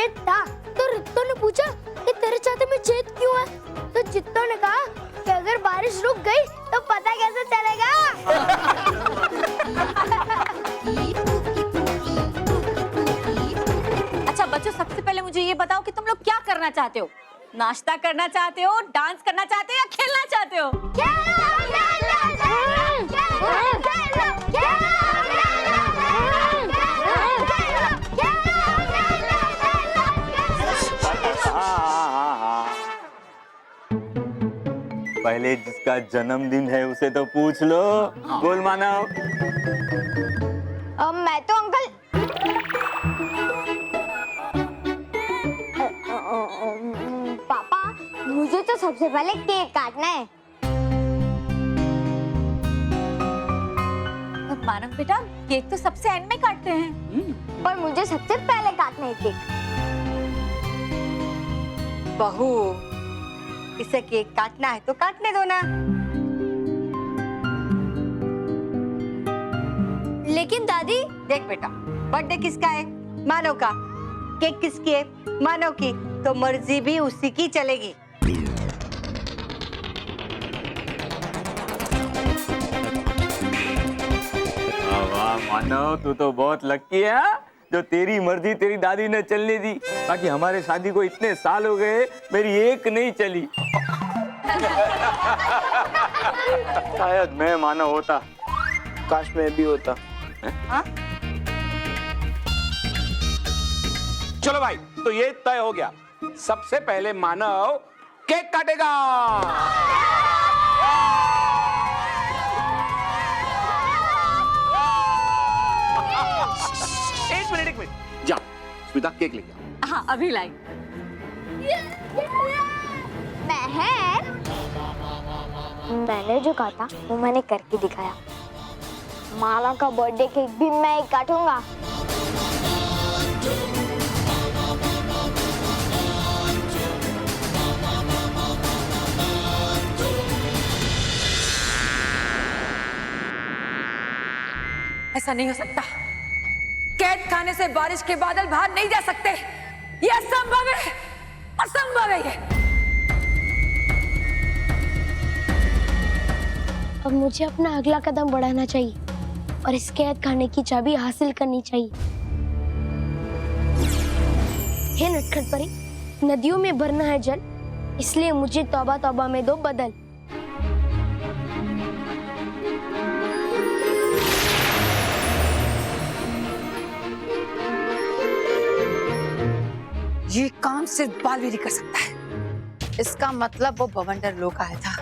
छेद था तो रित्तो ने पूछा कि तेरे छाते में छेद क्यों है, तो जित्तो ने कहा कि अगर बारिश रुक गई तो पता कैसे चलेगा। अच्छा बच्चों, सबसे पहले मुझे ये बताओ कि तुम लोग क्या करना चाहते हो? नाश्ता करना चाहते हो, डांस करना चाहते हो या खेलना चाहते हो? पहले जिसका जन्मदिन है उसे तो पूछ लो। बोल मानव। मैं तो अंकल पापा, मुझे तो सबसे पहले केक काटना है। मानव बेटा, केक तो सबसे एंड में काटते हैं। पर मुझे सबसे पहले काटना है केक। बहू, इसे केक काटना है तो काटने दो ना। लेकिन दादी, देख बेटा, बर्थडे किसका है? मानव का। केक किसकी है? मानव की। तो मर्जी भी उसी की चलेगी। वाह मानव, तू तो बहुत लकी है जो तेरी मर्जी तेरी दादी ने चलने दी। बाकी हमारे शादी को इतने साल हो गए, मेरी एक नहीं चली। शायद मैं मानव होता, काश मैं भी होता। हाँ? चलो भाई, तो ये तय हो गया, सबसे पहले मानव केक काटेगा। एक मिनट जा, स्मिता केक लेके आओ। हाँ, अभी लाई। मैंने जो कहा था वो मैंने करके दिखाया। माला का बर्थडे केक भी मैं ही काटूंगा। ऐसा नहीं हो सकता। कैद खाने से बारिश के बादल बाहर नहीं जा सकते। यह असंभव है, असंभव है ये। अब मुझे अपना अगला कदम बढ़ाना चाहिए और इस कैद खाने की चाबी हासिल करनी चाहिए। हे नटखट परी, नदियों में भरना है जल, इसलिए मुझे तौबा तौबा में दो बदल। ये काम सिर्फ बालवीर कर सकता है। इसका मतलब वो बवंडर लोग आया था,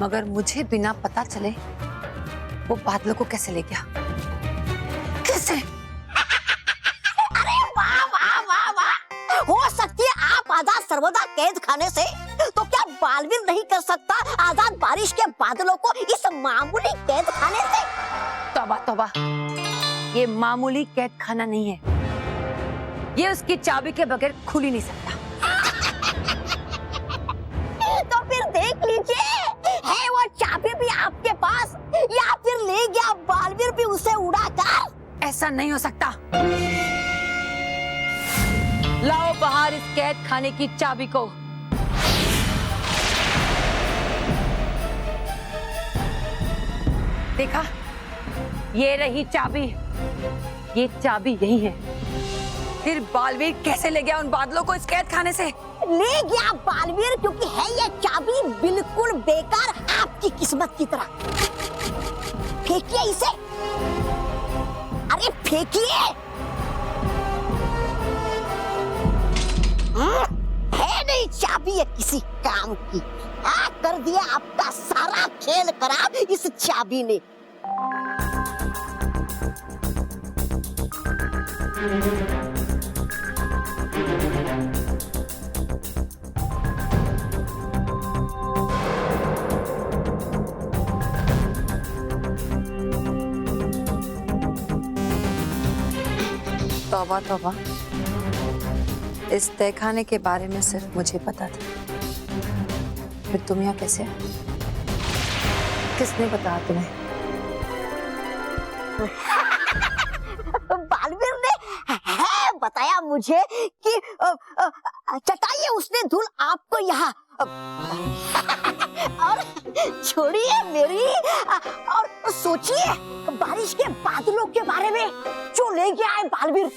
मगर मुझे बिना पता चले वो बादलों को कैसे ले गया? कैसे? अरे वाह वाह वाह वाह! हो सकती है आप आजाद सर्वदा कैद खाने से, तो क्या बालवीर नहीं कर सकता आजाद बारिश के बादलों को इस मामूली कैद खाने से? तौबा तौबा, ये मामूली कैद खाना नहीं है। ये उसकी चाबी के बगैर खुल ही नहीं सकता। तो फिर देख लीजिए, है वो चाबी भी आपके पास, या फिर ले गया बालवीर भी उसे उड़ाकर? ऐसा नहीं हो सकता। लाओ बाहर इस कैद खाने की चाबी को। देखा, ये रही चाबी। ये चाबी यही है। फिर बालवीर कैसे ले गया उन बादलों को इस कैद खाने से? ले गया बालवीर क्योंकि है ये चाबी बिल्कुल बेकार, आपकी किस्मत की तरह। फेंकिए इसे, अरे फेंकिए। है नहीं चाबी है किसी काम की। कर दिया आपका सारा खेल खराब इस चाबी ने। तौबा तौबा, इस तहखाने के बारे में सिर्फ मुझे पता था। फिर तुम यहाँ कैसे? किसने बताया तुम्हें? बालवीर ने है बताया मुझे कि चटाइए उसने धूल आपको यहाँ और छोड़िए मेरी और सोचिए बारिश के बादलों के बारे में जो ले गया है बालवीर।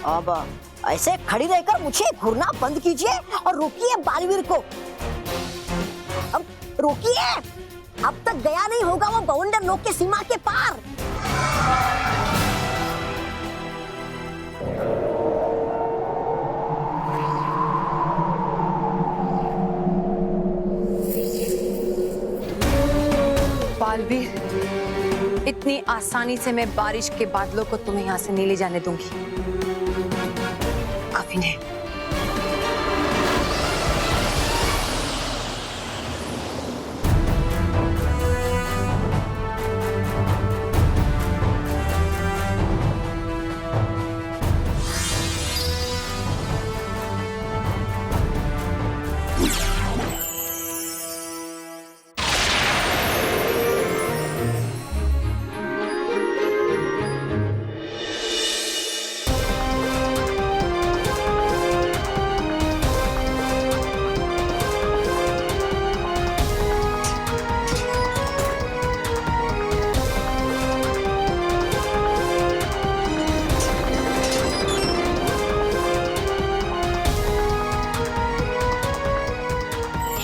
अब ऐसे खड़ी रहकर मुझे घूरना बंद कीजिए और रोकिए बालवीर को। अब रोकिए, अब तक गया नहीं होगा वो बवंडर लोक के सीमा के पार। बालवीर, इतनी आसानी से मैं बारिश के बादलों को तुम्हें यहाँ से नहीं ले जाने दूंगी, कभी नहीं।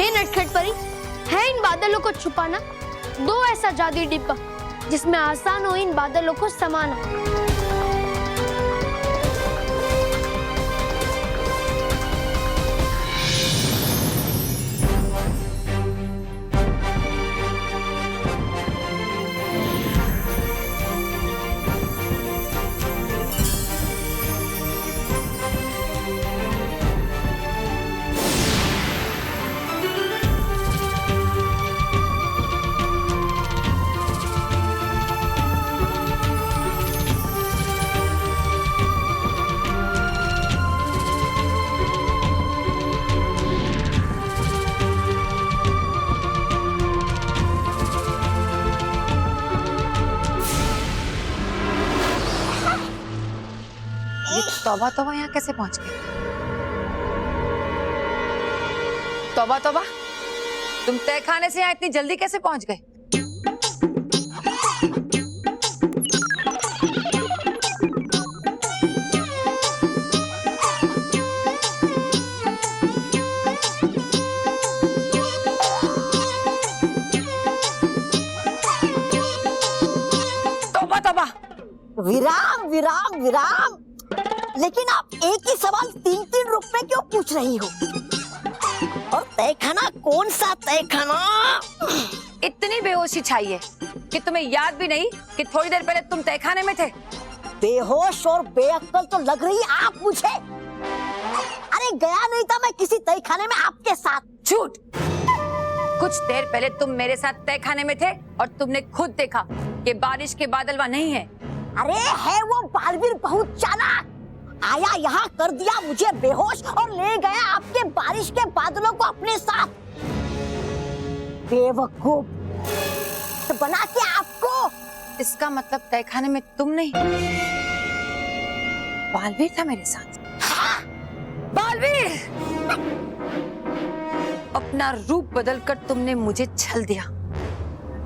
नटखट परी, है इन बादलों को छुपाना? दो ऐसा जादुई डिब्बा जिसमें आसान हो इन बादलों को समाना। तौबा तौबा यहाँ कैसे पहुंच गए? तौबा तौबा, तुम तहखाने से यहाँ इतनी जल्दी कैसे पहुंच गए? तौबा तौबा, विराम विराम विराम, लेकिन आप एक ही सवाल 3-3 रुख में क्यों पूछ रही हो? और तहखाना कौन सा तहखाना? इतनी बेहोशी छाई है कि तुम्हें याद भी नहीं कि थोड़ी देर पहले तुम तहखाने में थे। बेहोश और बेअक्ल तो लग रही आप मुझे। अरे गया नहीं था मैं किसी तहखाने में आपके साथ। झूठ। कुछ देर पहले तुम मेरे साथ तहखाने में थे और तुमने खुद देखा कि बारिश के बादल वहां नहीं है। अरे है वो बालवीर बहुत चालाक, आया यहाँ कर दिया मुझे बेहोश और ले गया आपके बारिश के बादलों को अपने साथ। बेवकूफ, तो बना के आपको। इसका मतलब तहखाने में तुम नहीं, बालवीर था मेरे साथ। हाँ? बालवीर, अपना रूप बदलकर तुमने मुझे छल दिया।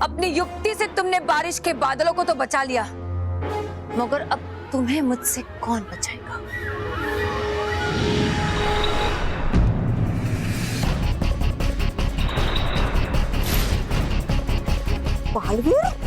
अपनी युक्ति से तुमने बारिश के बादलों को तो बचा लिया, मगर अब तुम्हें मुझसे कौन बचाएगा? बालवीर,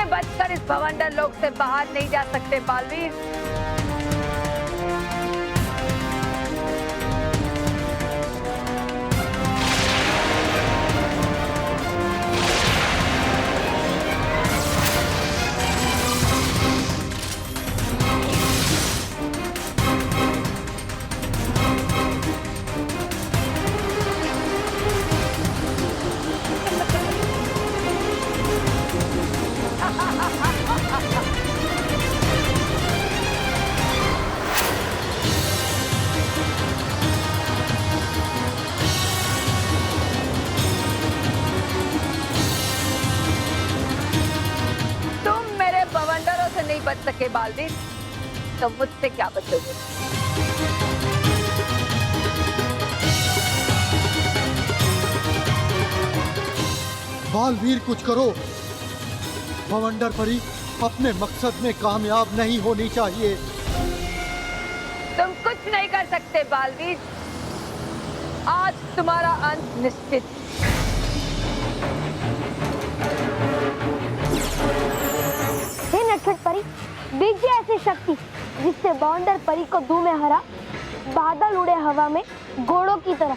बचकर इस भवंडर लोक से बाहर नहीं जा सकते बालवीर। नहीं बच सके बालवीर, तो मुझसे क्या बचोगे? बालवीर कुछ करो। भवंडर परी अपने मकसद में कामयाब नहीं होनी चाहिए। तुम कुछ नहीं कर सकते बालवीर, आज तुम्हारा अंत निश्चित। हे नटखट परी, दीजिए ऐसी शक्ति जिससे भवंडर परी को धूम में हरा, बादल उड़े हवा में घोड़ों की तरह।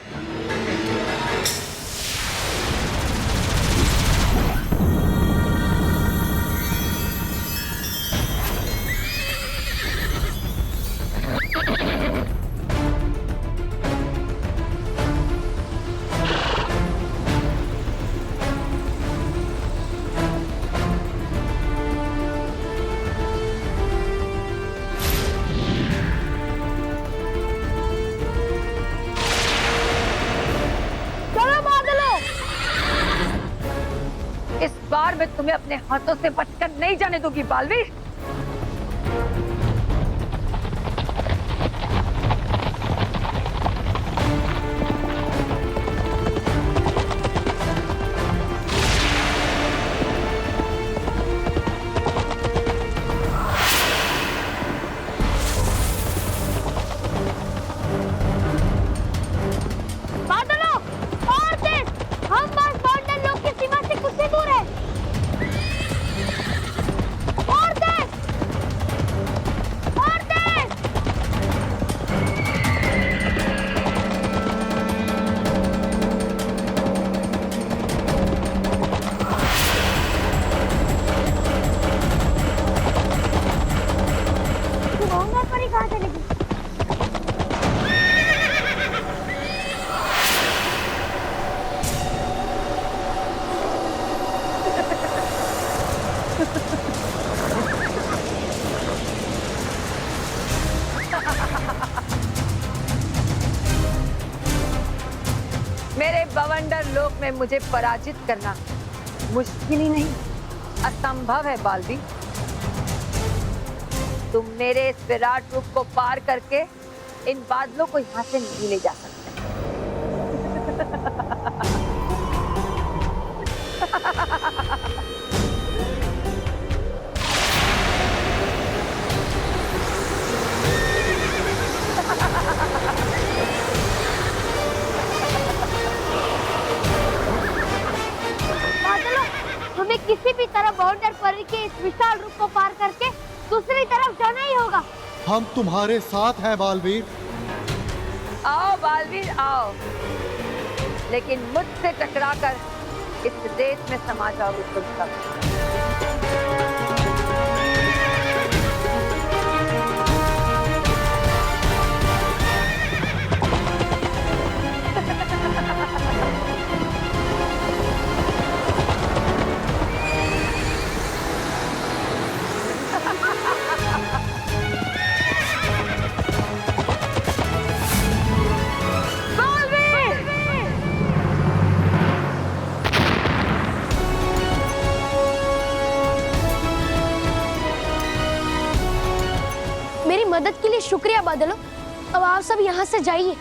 इस बार मैं तुम्हें अपने हाथों से बचकर नहीं जाने दूंगी बालवीर। मेरे बवंडर लोक में मुझे पराजित करना मुश्किल ही नहीं, असंभव है बालवीर। तुम मेरे इस विराट रूप को पार करके इन बादलों को यहाँ से नहीं ले जा सकते। हमें किसी भी तरह भवंडर परी के इस विशाल रूप को पार करके दूसरी तरफ जाना ही होगा। हम तुम्हारे साथ हैं बालवीर। आओ बालवीर आओ, लेकिन मुझसे टकराकर इस रेत में समा जाओगे तुम सब। मेरी मदद के लिए शुक्रिया बादलों। अब आप सब यहाँ से जाइए,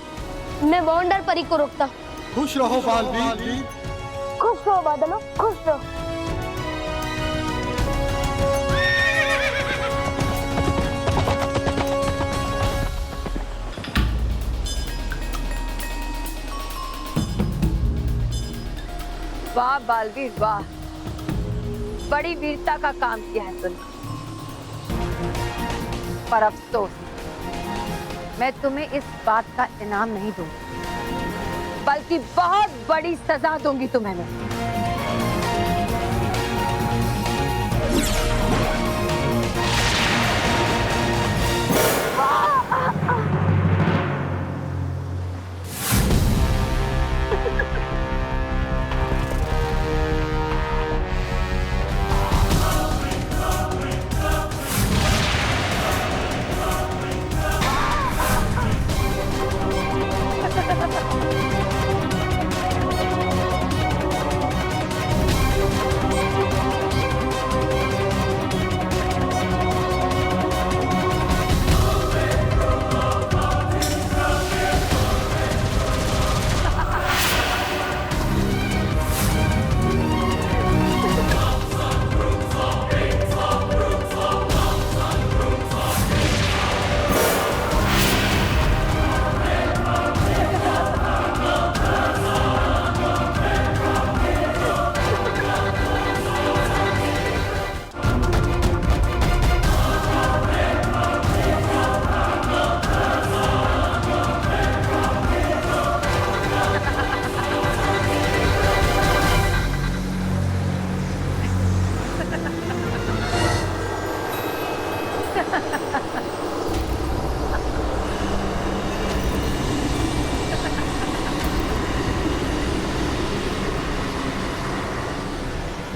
मैं भवंडर परी को रोकता। खुश रहो बालवीर। खुश रहो बादलों, खुश रहो। वाह बालवीर वाह, बड़ी वीरता का काम किया है तुमने, पर अफसोस मैं तुम्हें इस बात का इनाम नहीं दूंगी, बल्कि बहुत बड़ी सजा दूंगी तुम्हें मैं।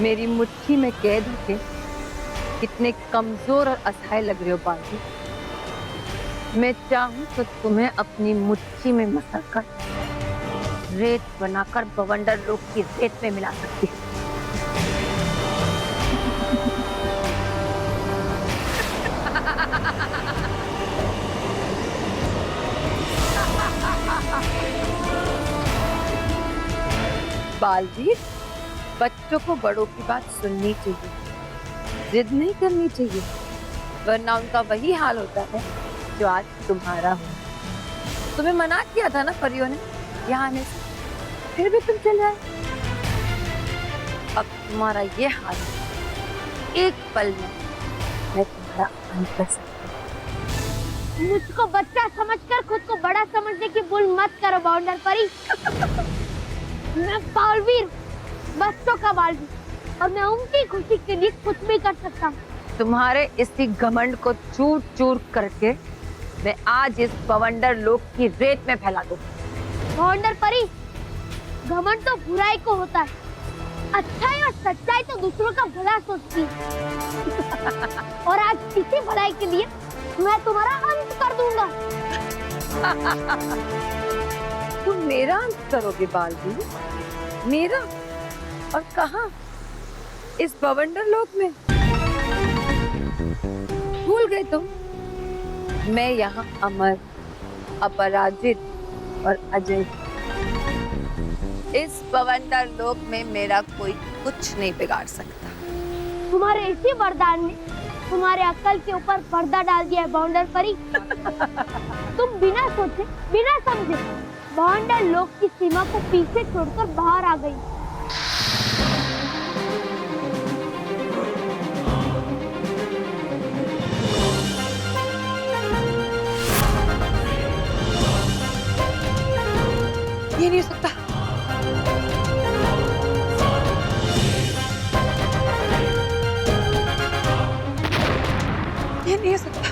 मेरी मुट्ठी में कैद होके कितने कमजोर और असहाय लग रहे हो बाजी। मैं चाहूं तो तुम्हें अपनी मुट्ठी में मसलकर रेत बनाकर बवंडर लोक की रेत में मिला सकती हूँ। बालवीर, बच्चों को बड़ों की बात सुननी चाहिए, जिद नहीं करनी चाहिए, वरना उनका वही हाल होता है जो आज तुम्हारा हो। तुम्हें मना किया था ना परियों ने यहाँ आने से, फिर भी तुम चले आए। अब तुम्हारा ये हाल है, एक पल में मैं तुम्हारा अंत कर सकती हूँ। मुझको बच्चा समझकर खुद को बड़ा समझने की भूल मत करो बाउंडर परी। मैं बालवीर, बच्चों का बालवीर, और मैं उनकी खुशी के लिए कुछ भी कर सकता हूँ। तुम्हारे इसी घमंड को चूर चूर करके मैं आज इस बवंडर लोक की रेत में फैला दूँ। बाउंडर परी, घमंड तो बुराई को होता है, अच्छाई और सच्चाई तो दूसरों का भला सोचती है। और आज इसी भलाई के लिए मैं तुम्हारा अंत कर दूंगा। तुम मेरा अंत करोगे बालवीर? मेरा? और कहाँ? इस बवंडर लोक में? भूल गए तुम? मैं यहाँ अमर, अपराजित और अजय। इस बवंडर लोक में मेरा कोई कुछ नहीं बिगाड़ सकता। तुम्हारे इसी वरदान ने तुम्हारे अक्ल के ऊपर पर्दा डाल दिया है बाउंडर परी। तुम बिना सोचे, बिना समझे बाउंडर लोक की सीमा को पीछे छोड़कर बाहर आ गई। ये नहीं हो सकता। ये नहीं हो सकता।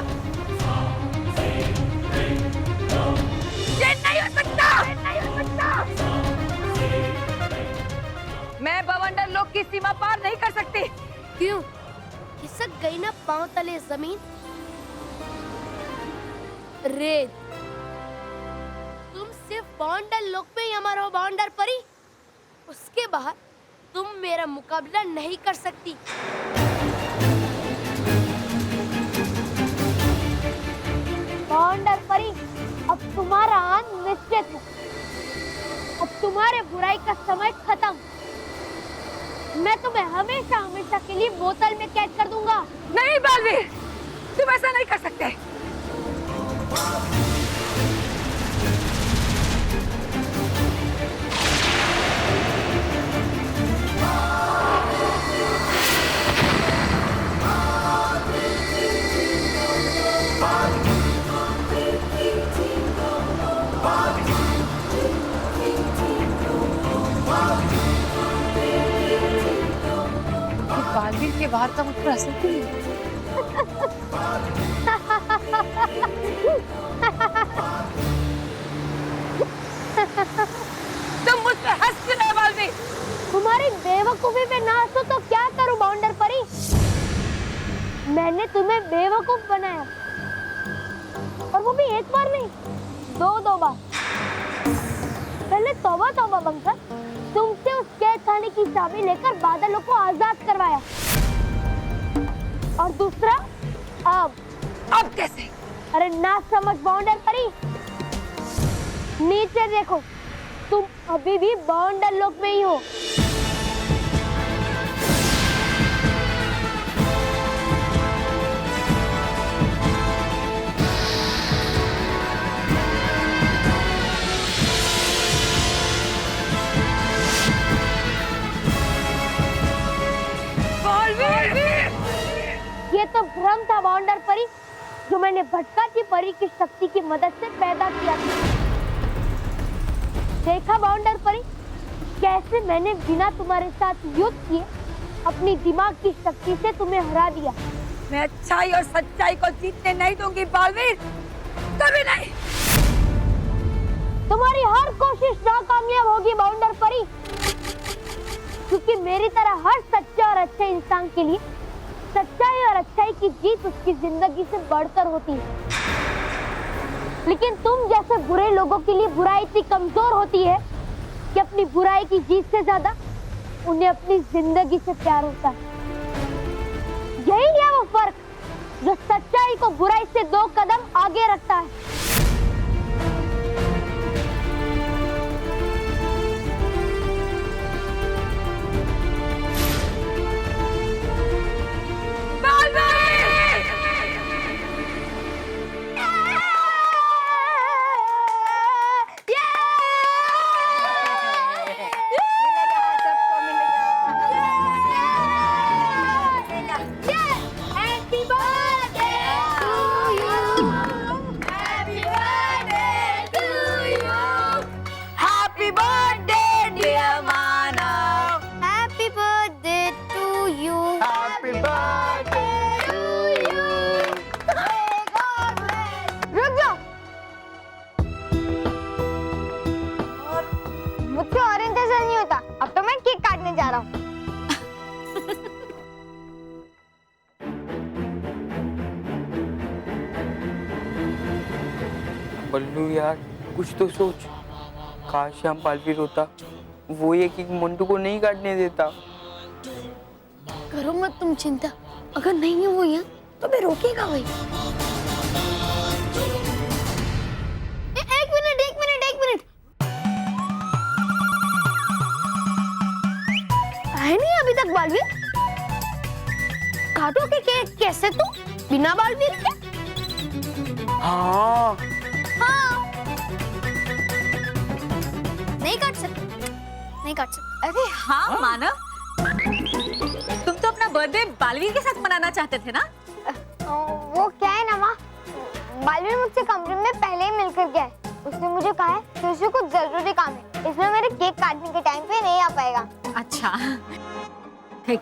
ये नहीं हो सकता। ये नहीं हो सकता। मैं बवंडर लोक की सीमा पार नहीं कर सकती। क्यों? खिसक गई ना पांव तले जमीन? रेत, तुम सिर्फ बाउंडर लोक में ही अमर हो बाउंडर परी। उसके बाहर तुम मेरा मुकाबला नहीं कर सकती। बाउंडर परी, अब तुम्हारा अंत निश्चित है। अब तुम्हारे बुराई का समय खत्म। मैं तुम्हें हमेशा हमेशा के लिए बोतल में कैद कर दूंगा। नहीं बालवीर, तुम ऐसा नहीं कर सकते। सकती हूँ। तुम मुझ पे हंस क्यों रहे बालवीर? तुम्हारी बेवकूफी पे ना हंसो तो क्या करूं बाउंडर परी? मैंने तुम्हें बेवकूफ बनाया, और वो भी एक बार नहीं, दो बार। पहले तौबा तौबा बंकर, तुमसे उस कैद खाने की चाबी लेकर बादलों को आजाद करवाया, और दूसरा अब कैसे? अरे ना समझ बाउंडर परी, नीचे देखो, तुम अभी भी बाउंडर लोक में ही हो। ये तो भ्रम था बाउंडर परी, जो मैंने भटका की परी की शक्ति की मदद से पैदा किया था। देखा बाउंडर परी, कैसे मैंने बिना तुम्हारे साथ युद्ध किए अपनी दिमाग की शक्ति से तुम्हें हरा दिया। मैं अच्छाई और सच्चाई को जीतने नहीं दूंगी बालवीर, कभी नहीं। तुम्हारी हर कोशिश नाकामयाब होगी बाउंडर परी, क्योंकि मेरी तरह हर सच्चे और अच्छे इंसान के लिए सच्चाई और अच्छाई की जीत उसकी जिंदगी से बढ़कर होती है। लेकिन तुम जैसे बुरे लोगों के लिए बुराई इतनी कमजोर होती है कि अपनी बुराई की जीत से ज्यादा उन्हें अपनी जिंदगी से प्यार होता है। यही है वो फर्क जो सच्चाई को बुराई से 2 कदम आगे रखता है। मुझसे और इंतजार नहीं होता, अब तो मैं केक काटने जा रहा हूँ। बल्लू यार, कुछ तो सोच। काश यहाँ बालवीर होता, वो ये कि मंटू को नहीं काटने देता। करो मत तुम चिंता, अगर नहीं है वो यहाँ तो मैं रोकेगा भाई। एक मिनट है नहीं अभी तक बालवीर? काटोगे केक कैसे तुम बिना बालवीर के? हाँ, नहीं काट सकते। अरे हाँ मानव, तुम तो अपना बर्थडे बालवीर के साथ मनाना चाहते थे ना? वो क्या है ना माँ, बालवीर मुझसे कमरे में पहले ही मिलकर गया है। उसने मुझे कहा है कि उसे कुछ जरूरी काम है, इसलिए मेरे केक काटने के टाइम पे नहीं आ पाएगा। अच्छा ठीक।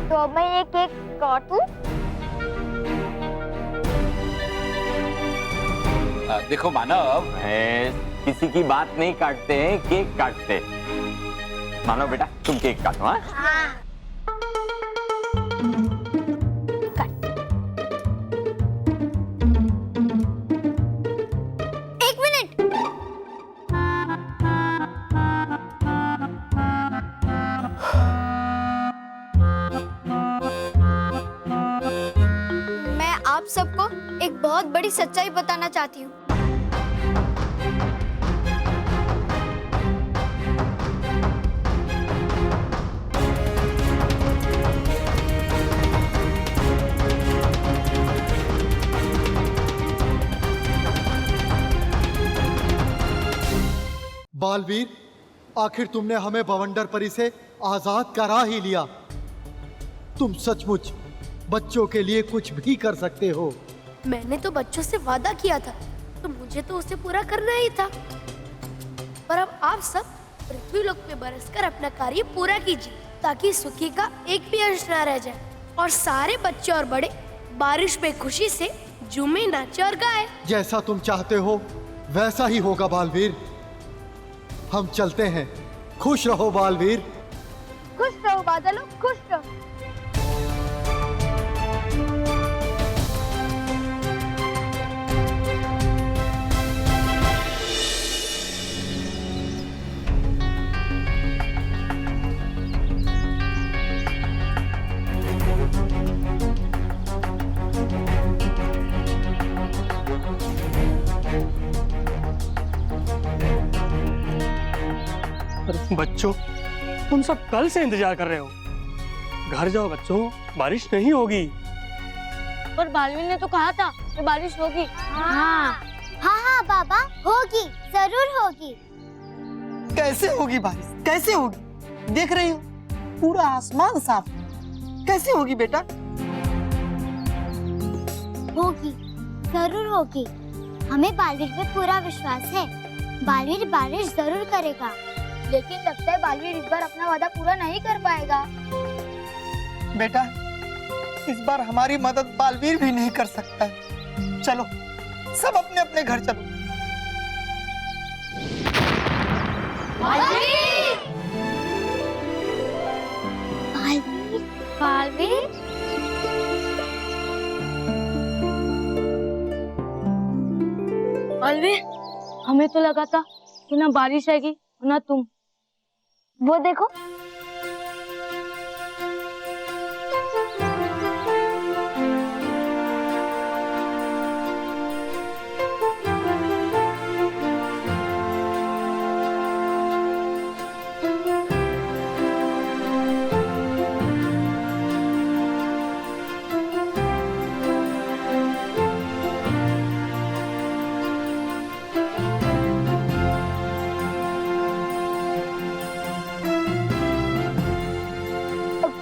तो अब मैं ये केक काटूं? देखो मानव, किसी की बात नहीं काटते हैं, केक काटते। मानव बेटा, तुम केक काटो। हाँ, एक मिनट। मैं आप सबको एक बहुत बड़ी सच्चाई बताना चाहती हूँ। बालवीर, आखिर तुमने हमें बवंडर परी से आजाद करा ही लिया। तुम सचमुच बच्चों के लिए कुछ भी कर सकते हो। मैंने तो बच्चों से वादा किया था, तो मुझे तो उसे पूरा करना ही था। पर अब आप सब पृथ्वी लोक पे बरसकर अपना कार्य पूरा कीजिए, ताकि सुखी का एक भी अंश न रह जाए और सारे बच्चे और बड़े बारिश में खुशी से झूमे, नाचे और गाए। जैसा तुम चाहते हो वैसा ही होगा बालवीर। हम चलते हैं। खुश रहो बालवीर। खुश रहो बादलों, खुश रहो। बच्चों, तुम सब कल से इंतजार कर रहे हो। घर जाओ बच्चों, बारिश नहीं होगी। पर बालवीर ने तो कहा था कि बारिश होगी। हाँ हाँ बाबा, होगी, जरूर होगी। कैसे होगी बारिश, कैसे होगी? देख रही हो पूरा आसमान साफ, कैसे होगी बेटा? होगी, जरूर होगी। हमें बालवीर पे पूरा विश्वास है। बालवीर बारिश जरूर करेगा। लेकिन लगता है बालवीर इस बार अपना वादा पूरा नहीं कर पाएगा। बेटा, इस बार हमारी मदद बालवीर भी नहीं कर सकता है। चलो सब अपने अपने घर चलो। बालवीर! बालवीर! बालवीर, हमें तो लगा था कि ना बारिश आएगी ना तुम। वो देखो,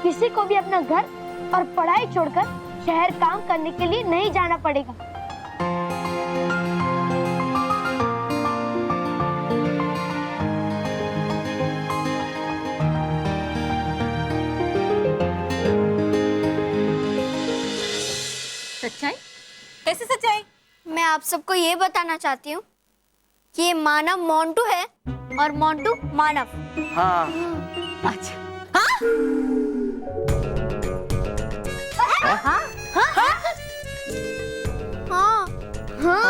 किसी को भी अपना घर और पढ़ाई छोड़कर शहर काम करने के लिए नहीं जाना पड़ेगा। सच्चाई? कैसे सच्चाई? मैं आप सबको ये बताना चाहती हूँ कि ये मानव मोंटू है और मोंटू मानव। हाँ। अच्छा। हाँ? हाँ?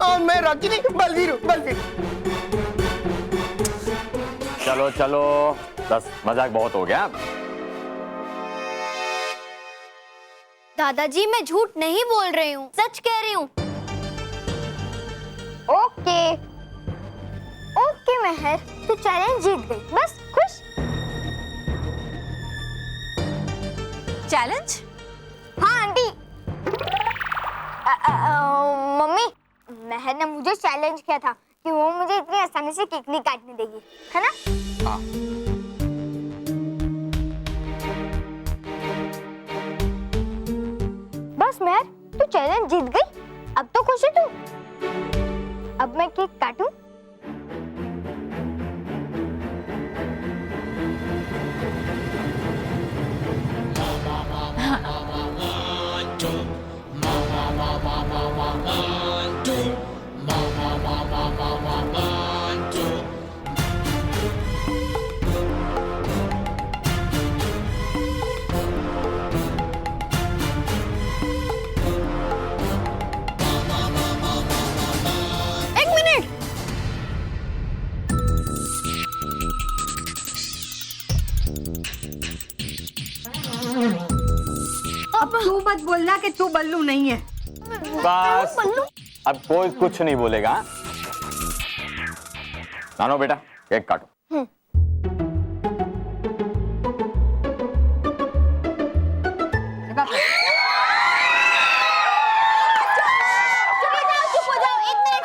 और मैं रॉकी बलवीर हूँ, बलवीर। चलो चलो, बस मजाक बहुत हो गया। दादाजी, मैं झूठ नहीं बोल रही हूँ, सच कह रही हूँ। ओके ओके मेहर, तू चैलेंज जीत गई, बस खुश। चैलेंज? हाँ आंटी। मम्मी, मेहर ने मुझे चैलेंज किया था कि वो मुझे इतनी आसानी से केक नहीं काटने देगी, है ना? हाँ। बस मेहर, तू चैलेंज जीत गई, अब तो खुश है तू। अब मैं केक काटूं? एक मिनट। अब तू मत बोलना कि तू बल्लू नहीं है। बस अब कोई कुछ नहीं बोलेगा। नानो बेटा, केक काटो।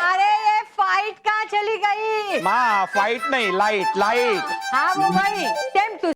अरे ये फाइट कहाँ चली गई? माँ, फाइट नहीं, लाइट लाइट। हाँ वो वही, सेम टू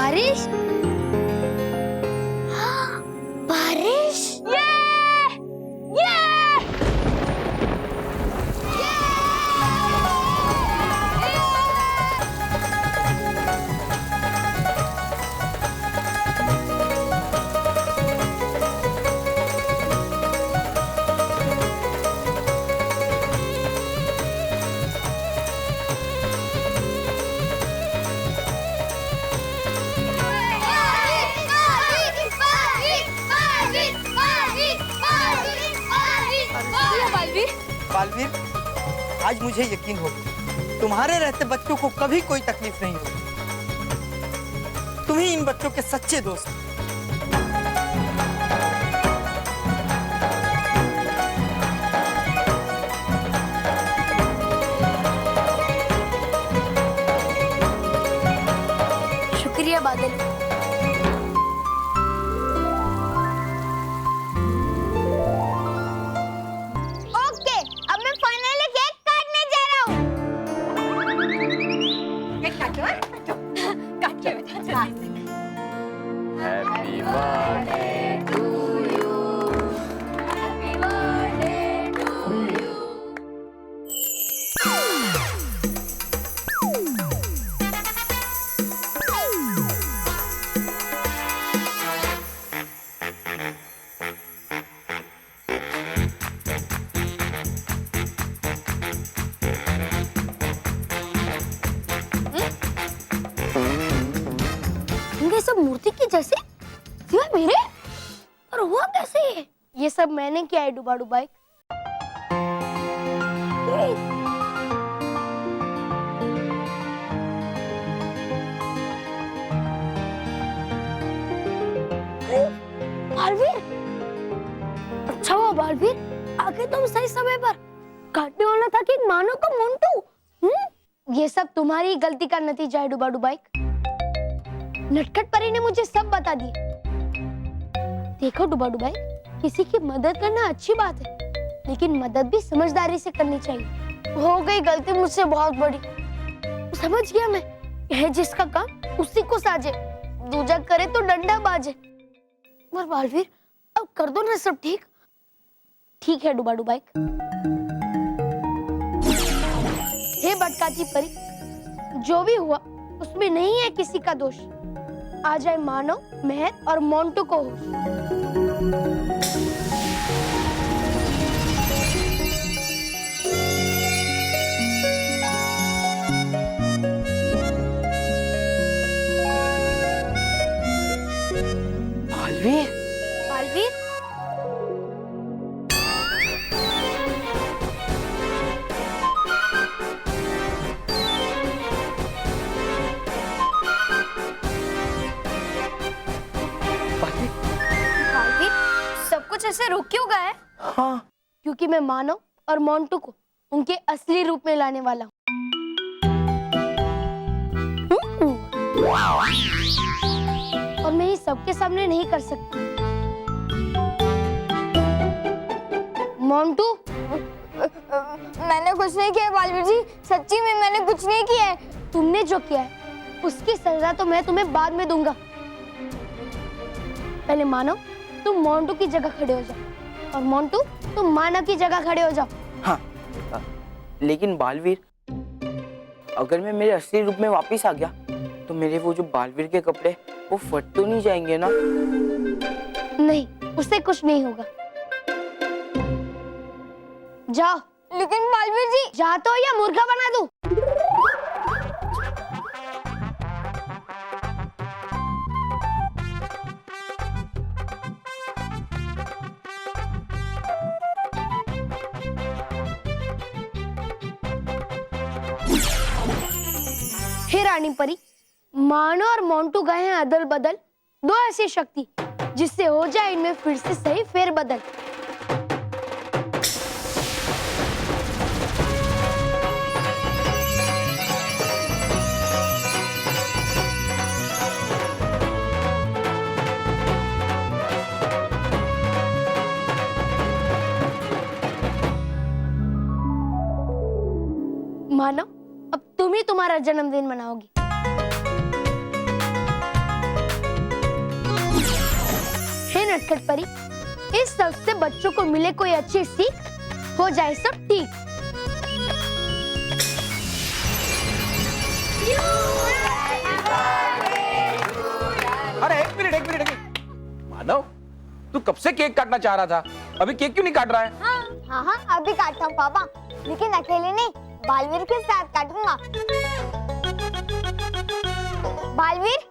बारिश, बारिश, ये बालवीर, आज मुझे यकीन हो गया, तुम्हारे रहते बच्चों को कभी कोई तकलीफ नहीं होगी। तुम ही इन बच्चों के सच्चे दोस्त हो। शुक्रिया बादल। ओके, अब मैं फाइनली केक काटने जा रहा हूँ। केक काटो, काट के बेटा जल्दी से। Happy birthday to you, happy birthday to you. इनके सब मूर्ति की जैसे सिवाय मेरे, और हुआ कैसे ये सब मैंने किया है डुबाडू बाइक। बालवीर, अच्छा हुआ बालवीर, आगे तुम सही समय पर। काटने वाला था कि मानो का मोंटू। ये सब तुम्हारी गलती का नतीजा है डुबाडू बाइक। नटखट परी ने मुझे सब बता दिया। देखो डुबाडू बाइक, किसी की मदद करना अच्छी बात है, लेकिन मदद भी समझदारी से करनी चाहिए। हो गई गलती मुझसे बहुत बड़ी, समझ गया मैं। यह जिसका काम उसी को साजे, दूजा करे तो डंडा बाजे। पर बालवीर, अब कर दो ना सब ठीक। ठीक है डुबाडू बाइक। हे भटकाती परी, जो भी हुआ उसमें नहीं है किसी का दोष। आ जाए मानव, मेहर और मोंटू को होश। बालवीर, बालवीर, बालवीर, सब कुछ ऐसे रुक क्यों गया है? हाँ, क्योंकि मैं मानव और मोंटू को उनके असली रूप में लाने वाला हूँ। और मैं ये सबके सामने नहीं कर सकती। मोंटू, मैंने कुछ नहीं किया बालवीर जी, सच्ची में मैंने कुछ नहीं किया है। तुमने जो किया है उसकी सजा तो मैं तुम्हें बाद में दूंगा। पहले मानव, तुम मोंटू की जगह खड़े हो जाओ, और मोंटू तुम मानव की जगह खड़े हो जाओ। हाँ। लेकिन बालवीर, अगर मैं मेरे असली रूप में वापस आ गया तो मेरे वो जो बालवीर के कपड़े वो फट तो नहीं जाएंगे ना? नहीं, उससे कुछ नहीं होगा। जाओ। लेकिन बालवीर जी, जा तो या मुर्गा बना दूं? हे रानी परी, मानो और मोंटू गए हैं अदल बदल, दो ऐसी शक्ति जिससे हो जाए इनमें फिर से सही फेरबदल। मानो, अब तुम ही तुम्हारा जन्मदिन मनाओगी। नटखट परी, इस सब से बच्चों को मिले कोई अच्छी सीख, हो जाए सब ठीक। अरे एक मिनट मानव, तू कब से केक काटना चाह रहा था, अभी केक क्यों नहीं काट रहा है? हाँ, अभी काटता हूँ पापा, लेकिन अकेले नहीं, बालवीर के साथ काटूंगा। Baalveer,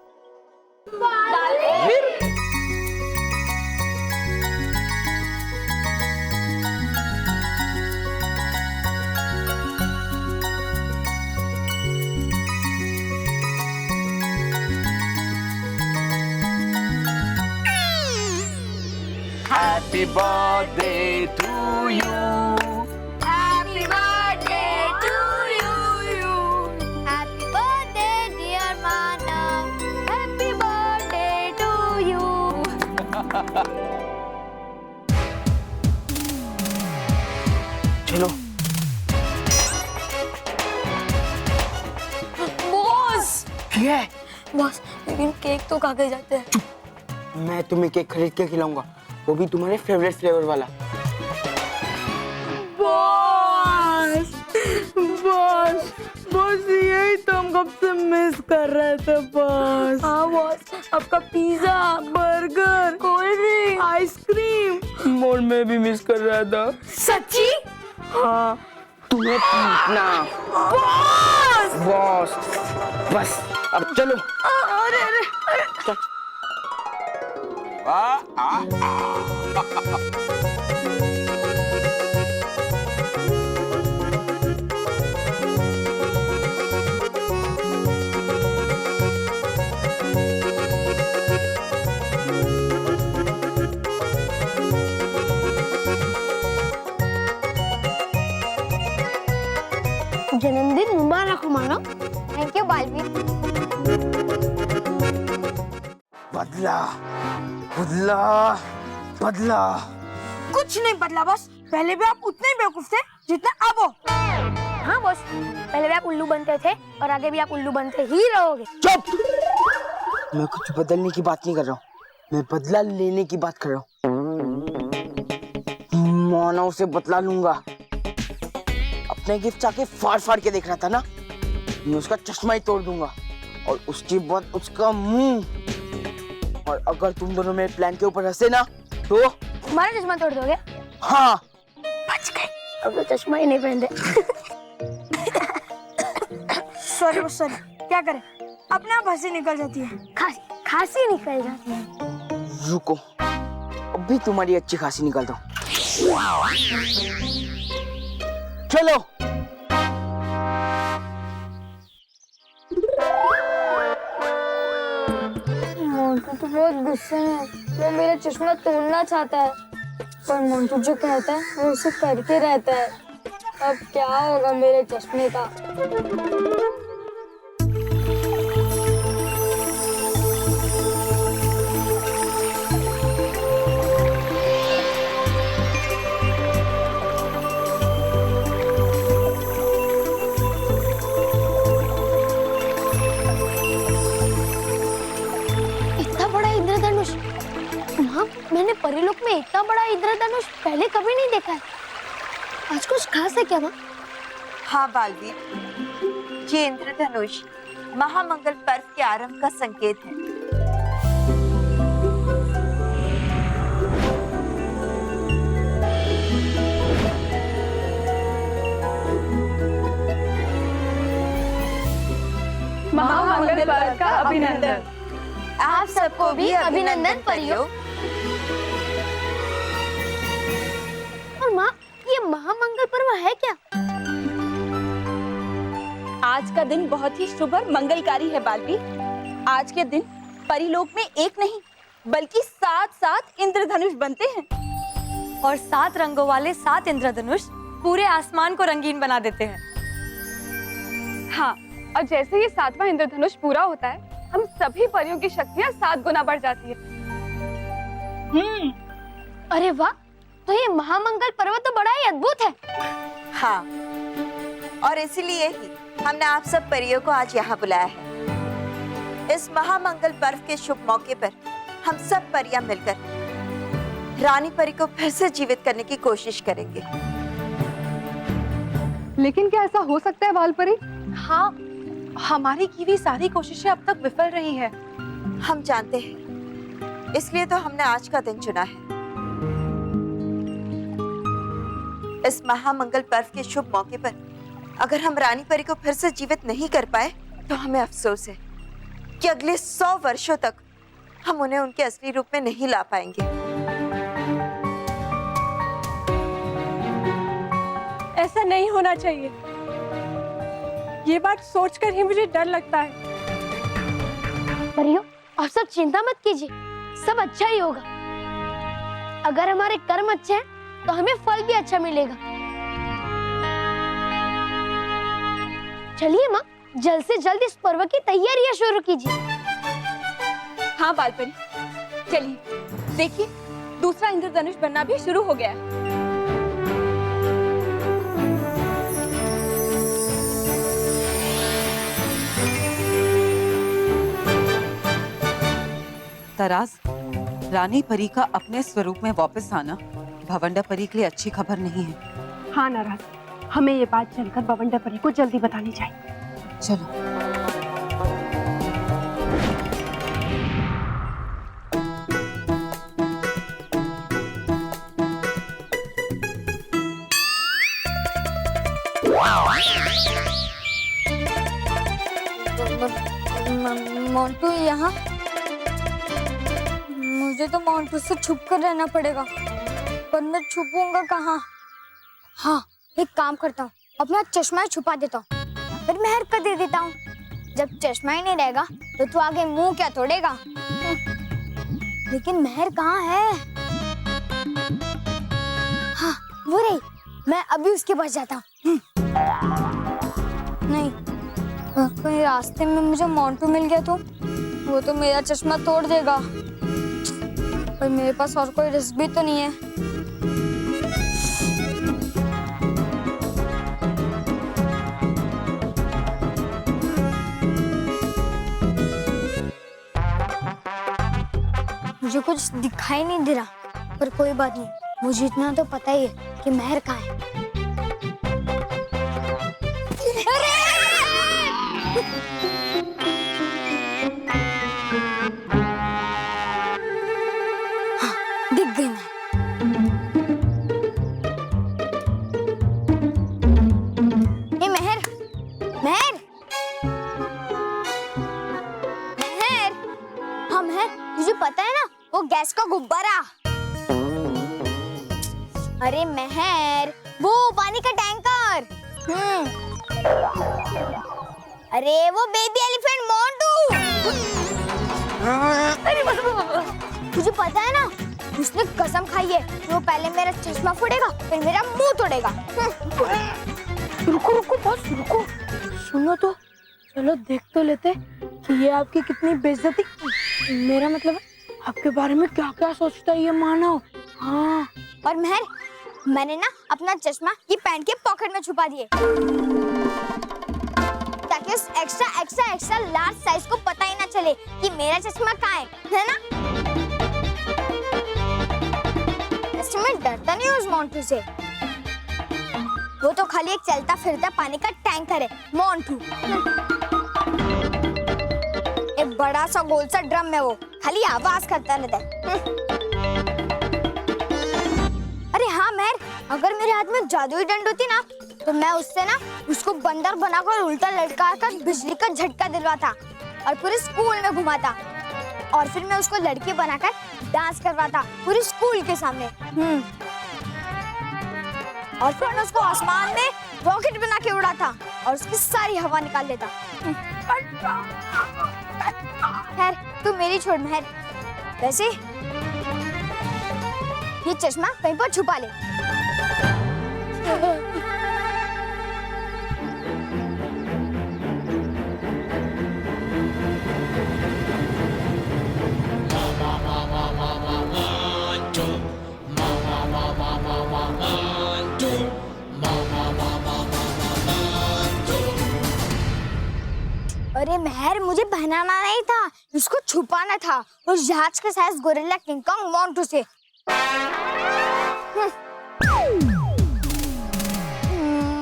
Happy birthday to you. Happy birthday to you. Happy birthday dear Manav. Happy birthday to you. चलो। बॉस, क्या है? बॉस, लेकिन केक तो खा के जाते हैं। मैं तुम्हें केक खरीद के खिलाऊंगा, वो भी तुम्हारे फेवरेट फ्लेवर वाला। बॉस, बॉस, बॉस, यही तो हम कब से मिस कर रहे थे बॉस। हाँ बॉस, आपका pizza, burger, cold drink, ice cream, और मैं भी मिस कर रहा था। सच्ची? हाँ, तुम्हें पीटना। बॉस, बस अब चलो। अरे चल। जन्मदिन मुबारक हो मानव। Thank you Baalveer. बदला, बदला, बदला। कुछ नहीं बदला बॉस, पहले भी आप उतने ही बेवकूफ थे जितना अब हो। हाँ बॉस, पहले भी आप उल्लू बनते थे और आगे भी आप उल्लू बनते ही रहोगे। चुप! मैं कुछ बदलने की बात नहीं कर रहा हूँ, मैं बदला लेने की बात कर रहा हूँ। मानव से बदला लूंगा। अपने गिफ्ट आके फाड़ फाड़ के देख रहा था ना, मैं उसका चश्मा ही तोड़ दूंगा और उसके बाद उसका मुंह। और अगर तुम दोनों मेरे प्लान के ऊपर हंसे ना तो तुम्हारा चश्मा तोड़ दोगे? हाँ, बच गए, अब तो चश्मा ही नहीं पहनते। Sorry boss, sorry. क्या करें, अपने आप हंसी निकल जाती है। खांसी निकल जाती है। रुको, अभी तुम्हारी अच्छी खासी निकालता हूँ। चलो। मोंटू तो बहुत गुस्से में है, वो मेरा चश्मा तोड़ना चाहता है, पर मोंटू जो कहता है वो उसे करके रहता है। अब क्या होगा मेरे चश्मे का? मैंने परीलोक में इतना बड़ा इंद्रधनुष पहले कभी नहीं देखा है। आज कुछ खास है क्या माँ? हाँ बालवीर, ये इंद्रधनुष महामंगल पर्व के आरंभ का संकेत है। महामंगल पर्व का अभिनंदन। आप सबको भी अभिनंदन परियो। और माँ, ये महामंगल पर्व है क्या? आज का दिन बहुत ही शुभ और मंगलकारी है बालवीर। आज के दिन परिलोक में एक नहीं बल्कि 7 इंद्रधनुष बनते हैं और 7 रंगों वाले 7 इंद्रधनुष पूरे आसमान को रंगीन बना देते हैं। हाँ, और जैसे ही 7वां इंद्रधनुष पूरा होता है, हम सभी परियों की शक्तियाँ 7 गुना बढ़ जाती है। अरे वाह, तो ये महामंगल पर्व तो बड़ा ही अद्भुत है। हाँ, और इसीलिए ही हमने आप सब परियों को आज यहाँ बुलाया है। इस महामंगल पर्व के शुभ मौके पर हम सब परियां मिलकर रानी परी को फिर से जीवित करने की कोशिश करेंगे। लेकिन क्या ऐसा हो सकता है बालपरी? हाँ, हमारी की हुई सारी कोशिशें अब तक विफल रही हैं। हम जानते हैं, इसलिए तो हमने आज का दिन चुना है। इस महामंगल पर्व के शुभ मौके पर अगर हम रानी परी को फिर से जीवित नहीं कर पाए तो हमें अफसोस है कि अगले 100 वर्षों तक हम उन्हें उनके असली रूप में नहीं ला पाएंगे। ऐसा नहीं होना चाहिए। ये बात सोचकर ही मुझे डर लगता है। परियों, आप सब चिंता मत कीजिए, सब अच्छा ही होगा। अगर हमारे कर्म अच्छे हैं तो हमें फल भी अच्छा मिलेगा। चलिए माँ, जल्द से जल्द इस पर्व की तैयारियां शुरू कीजिए। हाँ बालपरी, चलिए देखिए, दूसरा इंद्रधनुष बनना भी शुरू हो गया है। तराज, रानी परी का अपने स्वरूप में वापस आना भवंडा परी के लिए अच्छी खबर नहीं है। हाँ नाराज, हमें ये बात चलकर बवंडा परी को जल्दी बतानी चाहिए। चलो। मोंटू यहाँ? मुझे तो मोंटू से छुप कर रहना पड़ेगा, पर मैं छुपूंगा कहाँ? हाँ, एक काम करता हूँ, अपना चश्मा छुपा देता हूँ, फिर मेहर कर दे देता हूँ। जब चश्मा ही नहीं रहेगा तो तू आगे मुंह क्या तोड़ेगा? लेकिन मेहर कहाँ है? हाँ, वो रही, मैं अभी उसके पास जाता हूँ। नहीं, कहीं रास्ते में मुझे मोंटू मिल गया तो वो तो मेरा चश्मा तोड़ देगा। पर मेरे पास और कोई रिस्क भी तो नहीं है। मुझे कुछ दिखाई नहीं दे रहा, पर कोई बात नहीं, मुझे इतना तो पता ही है कि मेहर कहाँ है। हाँ, दिख गई मैं। ये मेहर, मेहर, मेहर, हाँ मेहर, तुझे पता है ना वो गैस का गुब्बारा? अरे मेहर, वो पानी का टैंकर। अरे वो बेबी एलिफेंट मोंटू। अरे तुझे पता है ना, उसने कसम खाई है कि वो पहले मेरा चश्मा फोड़ेगा फिर मेरा मुंह तोड़ेगा। रुको रुको बस रुको, सुनो तो, चलो देख तो लेते कि ये आपकी कितनी बेइज्जती, मेरा मतलब आपके बारे में क्या क्या सोचता है ये मानव। हाँ, और मेहर, मैंने ना अपना चश्मा ये पैंट के पॉकेट में छुपा दिए ताकि उस extra extra extra large size को पता ही ना चले कि मेरा चश्मा कहाँ है ना? ऐसे मैं डरता नहीं हूँ उस मोंटू से, वो तो खाली एक चलता फिरता पानी का टैंकर है मोंटू। एक बड़ा सा गोल सा ड्रम है, वो खाली आवाज करता रहता है। अरे हाँ मेहर, अगर मेरे हाथ में जादुई डंड होती ना तो मैं उससे ना उसको बंदर बनाकर उल्टा लटका कर बिजली का झटका दिलवाता और पूरे स्कूल में घुमाता, और फिर मैं उसको लड़की बनाकर डांस करवाता पूरे स्कूल के सामने। और फिर मैं उसको आसमान में रॉकेट बना के उड़ाता और उसकी सारी हवा निकाल देता। खैर तू मेरी छोड़ मेहर, वैसे ये चश्मा कहीं पर छुपा ले। अरे मेहर, मुझे पहनाना नहीं था, इसको छुपाना था उस जहाज के size gorilla king Kong Montu से।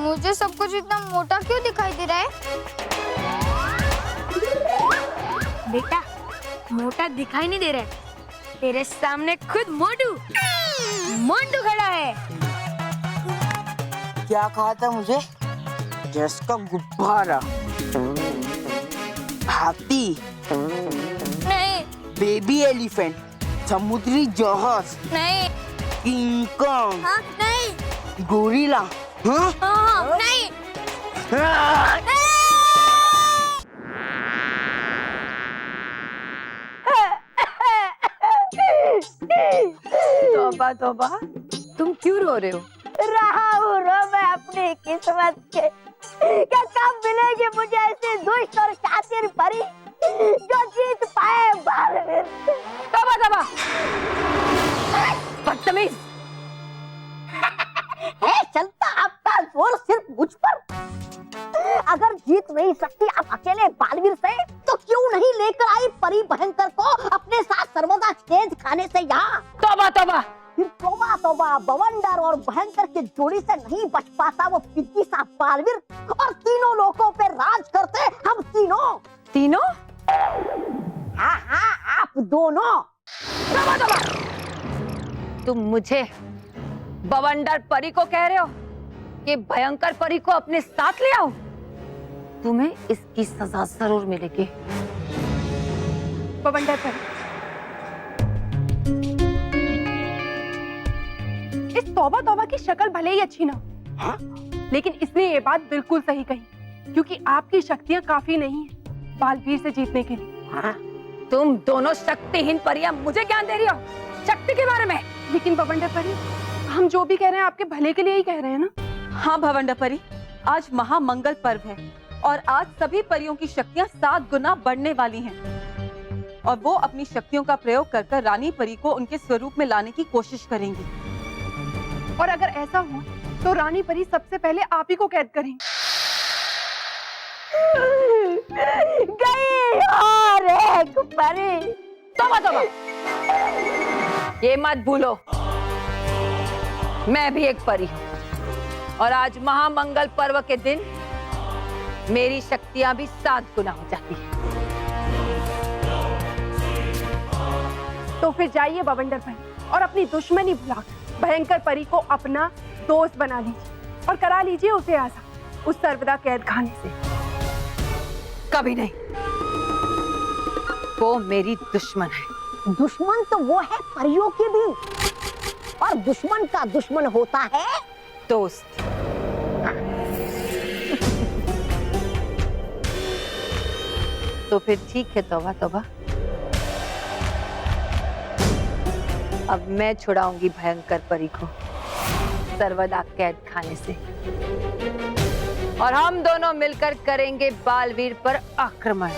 मुझे सब कुछ इतना मोटा क्यों दिखाई दे रहा है? बेटा, मोटा दिखाई नहीं दे रहा है। तेरे सामने खुद मोटू खड़ा है। क्या कहा था मुझे? जस का गुब्बारा, हाथी, नहीं बेबी एलिफेंट, समुद्री जहाज, नहीं किंग कॉन्ग, हाँ, नहीं गोरिल्ला, हाँ? हाँ, नहीं तौबा तौबा, तुम क्यों रो रहे हो? रहा हूँ रो मैं अपनी किस्मत के। क्या कब मिलेगी मुझे ऐसी दुष्ट और शातिर परी जो जीत पाए बालवीर? तौबा तौबा, बदतमीज। है चलता आपका जोर सिर्फ मुझ पर? अगर जीत नहीं सकती आप अकेले बालवीर से, तो क्यों नहीं लेकर आई परी भयंकर को अपने साथ सर्वदा कैद खाने से यहाँ? तौबा तौबा, फिर तौबा तौबा, बवंडर और भयंकर की जोड़ी से नहीं बच पाता वो पिंकी सा बालवीर, और तीनों लोगों पे राज करते हम तीनों। तीनों? हाँ हाँ, आप दोनों। तौबा तौबा, तुम मुझे बवंडर परी को कह रहे हो कि भयंकर परी को अपने साथ ले आओ? तुम्हें इसकी सजा जरूर मिलेगी। बवंडर परी, इस तौबा तौबा की शक्ल भले ही अच्छी ना हो, लेकिन इसने ये बात बिल्कुल सही कही, क्योंकि आपकी शक्तियां काफी नहीं है बालवीर से जीतने के लिए। तुम दोनों शक्तिहीन परियां मुझे ज्ञान दे रही हो शक्ति के बारे में। लेकिन बवंडर परी, हम जो भी कह रहे हैं आपके भले के लिए ही कह रहे हैं ना? हाँ भवंडर परी, आज महामंगल पर्व है और आज सभी परियों की शक्तियाँ 7 गुना बढ़ने वाली हैं और वो अपनी शक्तियों का प्रयोग कर रानी परी को उनके स्वरूप में लाने की कोशिश करेंगी। और अगर ऐसा हो तो रानी परी सबसे पहले आप ही को कैद करेंगी। गई और एक परी। तौबा तौबा, ये मत भूलो मैं भी एक परी हूँ और आज महामंगल पर्व के दिन मेरी शक्तियां भी 7 गुना हो जाती हैं। तो फिर जाइए बवंडर परी और अपनी दुश्मनी भुलाकर भयंकर परी को अपना दोस्त बना लीजिए और करा लीजिए उसे आजाद उस सर्वदा कैद खाने से। कभी नहीं, वो मेरी दुश्मन है। दुश्मन तो वो है परियों की भी, और दुश्मन का दुश्मन होता है दोस्त। तो फिर ठीक है तौबा तौबा, अब मैं छुड़ाऊंगी भयंकर परी को सर्वदा कैद खाने से और हम दोनों मिलकर करेंगे बालवीर पर आक्रमण।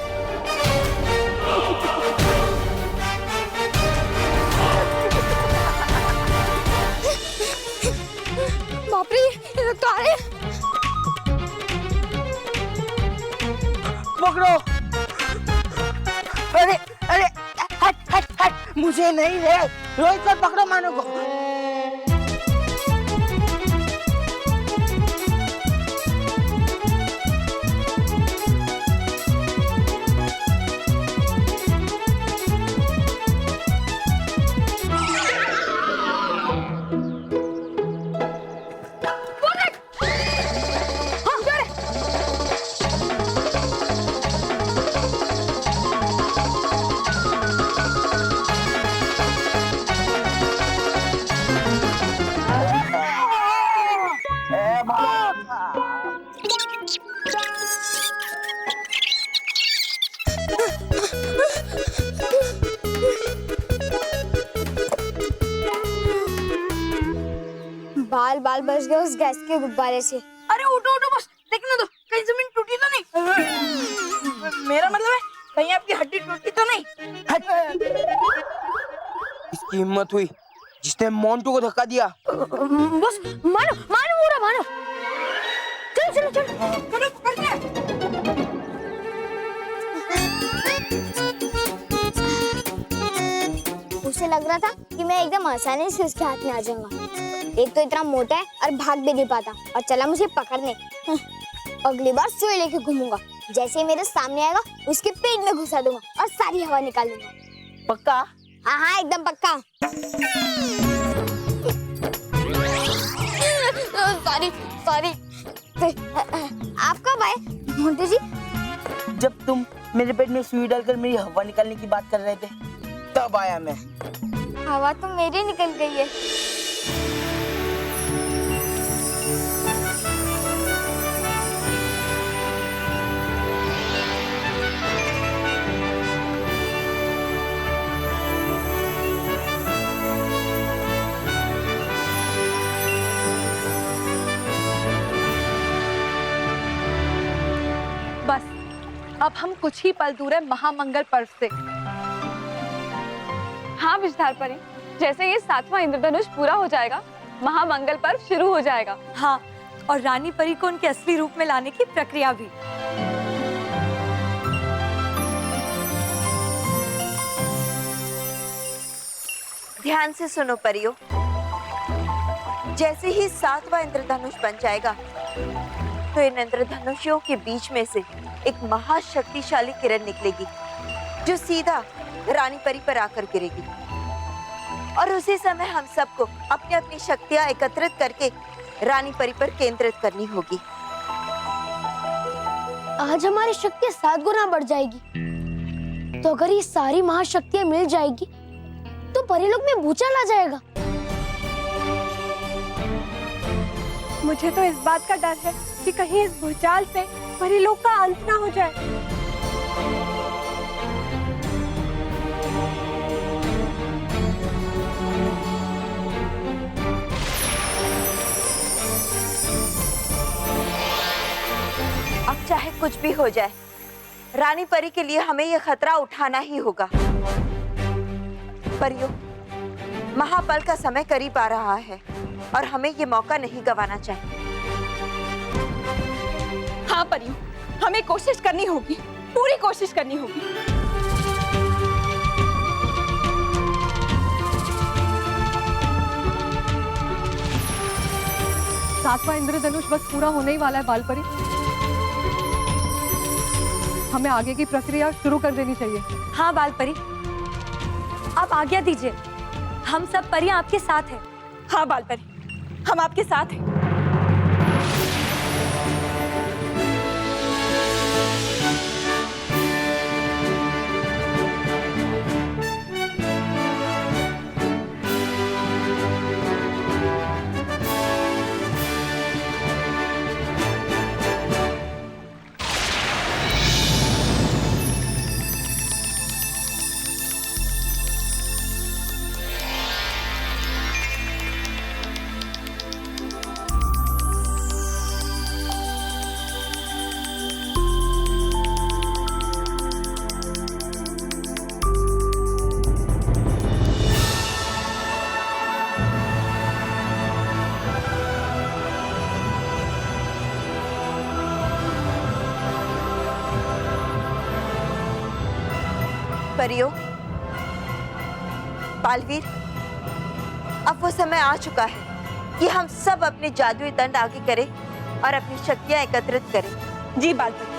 बाप रे, तारे पकड़ो। अरे अरे, हट हट हट, मुझे नहीं रे, रोहित सर पकड़ो मानो को। बाल बाल बच गए उस गैस के गुब्बारे से। अरे उठो उठो बस, देखने दो कहीं जमीन टूटी तो नहीं। मेरा मतलब है कहीं आपकी हड्डी टूटी तो नहीं। इसकी हिम्मत हुई जिसने मोंटू को धक्का दिया। बस मानो मानो पूरा मानो। चलो चलो चलो उसे लग रहा था कि मैं मैं एकदम आसानी से उसके हाथ में आ जाऊंगा। एक तो इतना मोटा है और भाग भी नहीं पाता, और चला मुझे पकड़ने। अगली बार सुई लेके घूमूंगा, जैसे ही मेरे सामने आएगा उसके पेट में घुसा दूंगा और सारी हवा निकाल दूंगा। पक्का? हाँ हाँ एकदम पक्का। Sorry sorry. आप कब आए मोंटू जी? जब तुम मेरे पेट में सुई डालकर मेरी हवा निकालने की बात कर रहे थे तब आया मैं। हवा तो मेरी निकल गई है। बस अब हम कुछ ही पल दूर है महामंगल पर्व से। हाँ विषधार परी, जैसे ये 7वां इंद्रधनुष पूरा हो जाएगा, महामंगल पर्व शुरू हो जाएगा। हाँ, और रानी परी को उनके असली रूप में लाने की प्रक्रिया भी। ध्यान से सुनो परियों, जैसे ही 7वां इंद्रधनुष बन जाएगा तो इन इंद्रधनुषियों के बीच में से एक महाशक्तिशाली किरण निकलेगी जो सीधा रानी परी पर आकर गिरेगी, और उसी समय हम सबको अपनी अपनी शक्तियां एकत्रित करके रानी परी पर केंद्रित करनी होगी। आज हमारी शक्ति 7 गुना बढ़ जाएगी, तो अगर ये सारी महाशक्तियां मिल जाएगी तो परीलोक में भूचाल आ जाएगा। मुझे तो इस बात का डर है कि कहीं इस भूचाल से परीलोक का अंत ना हो जाए। अब चाहे कुछ भी हो जाए, रानी परी के लिए हमें यह खतरा उठाना ही होगा। परियों, महापल का समय करीब आ रहा है और हमें ये मौका नहीं गंवाना चाहिए। हाँ परियों, हमें कोशिश करनी होगी, पूरी कोशिश करनी होगी। सातवां इंद्रधनुष बस पूरा होने ही वाला है बाल परी। हमें आगे की प्रक्रिया शुरू कर देनी चाहिए। हाँ बाल परी, आप आज्ञा दीजिए, हम सब परियां आपके साथ हैं। हाँ बाल परी, हम आपके साथ हैं। परियों, बालवीर, अब वो समय आ चुका है कि हम सब अपने जादुई दंड आगे करें और अपनी शक्तियां एकत्रित करें। जी बाल परी।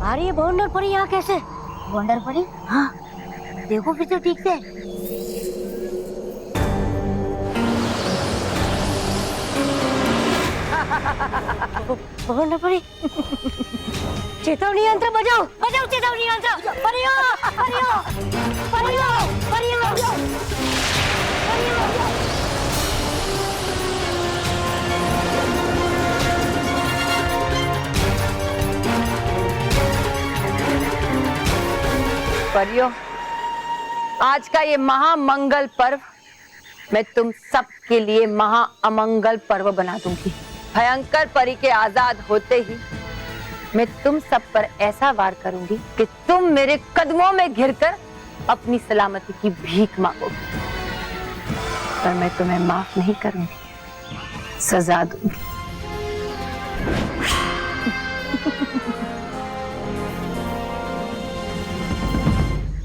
अरे ये बवंडर परी यहाँ कैसे? बवंडर परी? हाँ, देखो फिर तो ठीक से। बवंडर परी, चेतावनी यंत्र बजाओ, बजाओ चेतावनी यंत्र। परियो, परियो, परियो, परियो, परियों, आज का ये महामंगल पर्व मैं तुम सब के लिए महा अमंगल पर्व बना दूंगी। भयंकर परी के आजाद होते ही मैं तुम सब पर ऐसा वार करूंगी कि तुम मेरे कदमों में घिरकर अपनी सलामती की भीख मांगोगे, पर मैं तुम्हें माफ नहीं करूंगी, सजा दूंगी।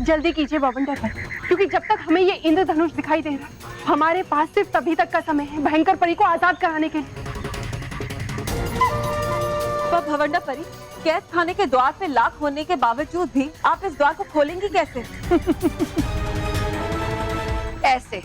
जल्दी कीजिए बवंडर पर, क्योंकि जब तक हमें ये इंद्रधनुष दिखाई दे रहा है, हमारे पास सिर्फ तभी तक का समय है भयंकर परी को आजाद कराने के लिए। पर भवंडा परी, कैद खाने के द्वार पे लाख होने के बावजूद भी आप इस द्वार को खोलेंगी कैसे? ऐसे।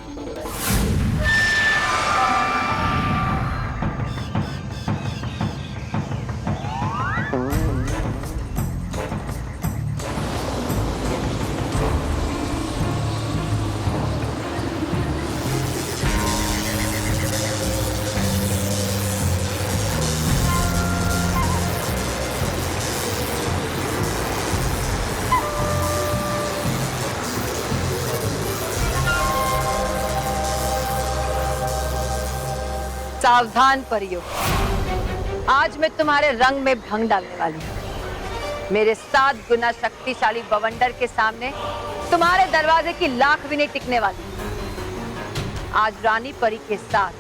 सावधान परियो, आज मैं तुम्हारे रंग में भंग डालने वाली हूँ। मेरे 7 गुना शक्तिशाली बवंडर के सामने तुम्हारे दरवाजे की लाख भी नहीं टिकने वाली। आज रानी परी के साथ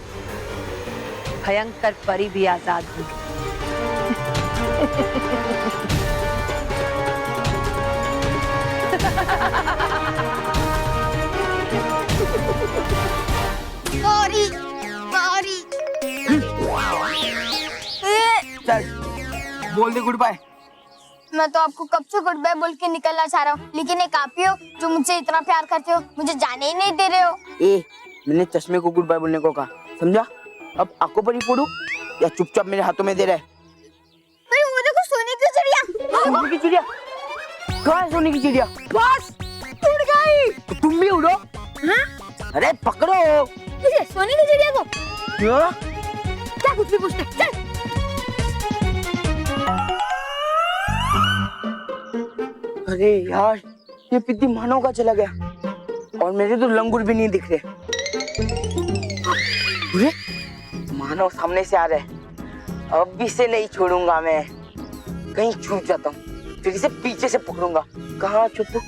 भयंकर परी भी आजाद हुई। चल बोल दे गुड बाय। मैं तो आपको कब से गुड बाय बोल के निकलना चाह रहा हूँ, लेकिन एक आप ही हो जो मुझसे इतना प्यार करते हो, मुझे जाने ही नहीं दे रहे हो। ए, मैंने चश्मे को गुड बाय बोलने को कहा, समझा? अब आंखों पर ही फोड़ू या चुपचाप मेरे हाथों में दे रहा है? वो देखो सोने की चिड़िया। सोने की चिड़िया? कहाँ है सोने की चिड़िया? बस उड़ गई। तो तुम भी उड़ो। हाँ? अरे पकड़ो सोने की चिड़िया को। क्या? क्या कुछ भी पूछते? चल। अरे यार, ये पिद्दी मानव का चला गया और मेरे तो लंगूर भी नहीं दिख रहे। अरे मानव सामने से आ रहा है, अब भी इसे नहीं छोड़ूंगा मैं। कहीं छुप जाता हूँ, फिर इसे पीछे से पकड़ूंगा। कहाँ छुपू?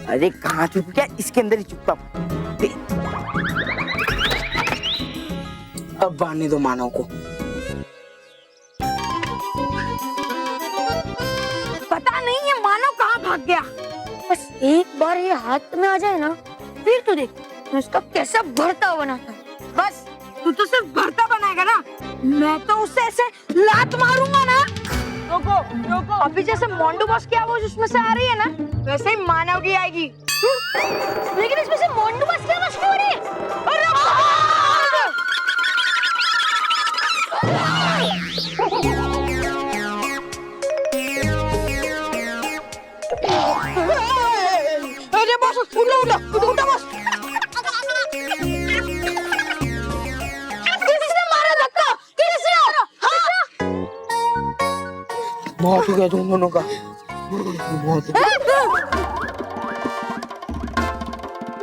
अरे कहाँ छुपू? क्या इसके अंदर ही छुपता हूँ। अब बांधने दो मानव को। पता नहीं ये मानव कहाँ भाग गया। बस एक बार ये हाथ में आ जाए ना, फिर तो देख मैं उसका कैसा भरता बनाता हूँ। बस तू तो सिर्फ भरता बनाएगा ना, मैं तो उससे ऐसे लात मारूंगा ना। रोको रोको, अभी जैसे मोंडू बॉस की आवाज उसमें से आ रही है ना, वैसे ही मानव की आएगी। लेकिन इसमें से मोंडू बॉस की आवाज क्यों आ रही है? अरे बॉस, उठो उठो उठो बॉस। किसने मारा धक्का? किसने? बहुत हो गया तुम दोनों का, बहुत हो गया।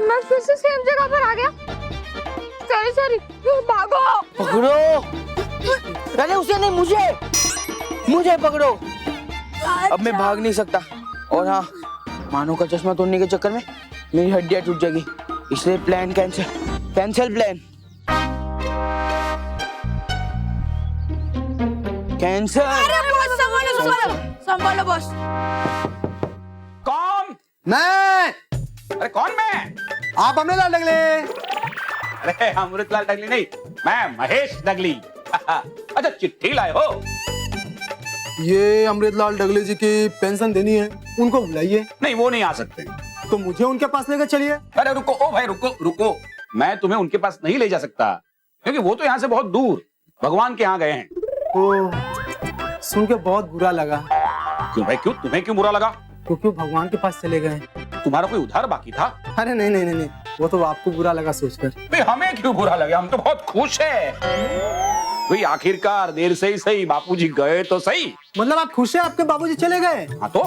मैं फिर से सेम जगह पर आ गया। सॉरी सॉरी, भागो। पकड़ो। अरे उसे नहीं, मुझे पकड़ो। अब मैं भाग नहीं सकता, और हाँ, मानो का चश्मा तोड़ने के चक्कर में मेरी हड्डियां टूट जाएगी, इसलिए प्लान कैंसिल प्लान कैंसिल। अरे बॉस, संभालो बॉस। कौन? मैं। अरे कौन मैं? आप अमृतलाल डगले। अरे अमृतलाल डगली नहीं, मैं महेश डगली। अच्छा, चिट्ठी लाए हो? ये अमृतलाल डगले जी की पेंशन देनी है, उनको बुलाइए। नहीं, वो नहीं आ सकते। तो मुझे उनके पास लेकर चलिए। अरे रुको, ओ भाई रुको, मैं तुम्हें उनके पास नहीं ले जा सकता, क्योंकि वो तो यहाँ से बहुत दूर भगवान के यहाँ गए हैं। ओ, सुन के बहुत बुरा लगा। क्यों भाई, क्यों? तुम्हें क्यों बुरा लगा? क्योंकि भगवान के पास चले गए। तुम्हारा कोई उधार बाकी था? अरे नहीं, वो तो आपको बुरा लगा सोचकर। भाई हमें क्यों बुरा लगा? हम तो बहुत खुश हैं। भाई आखिरकार देर से ही सही बापूजी गए तो सही। मतलब आप खुश हैं आपके बाबूजी चले गए? हाँ, तो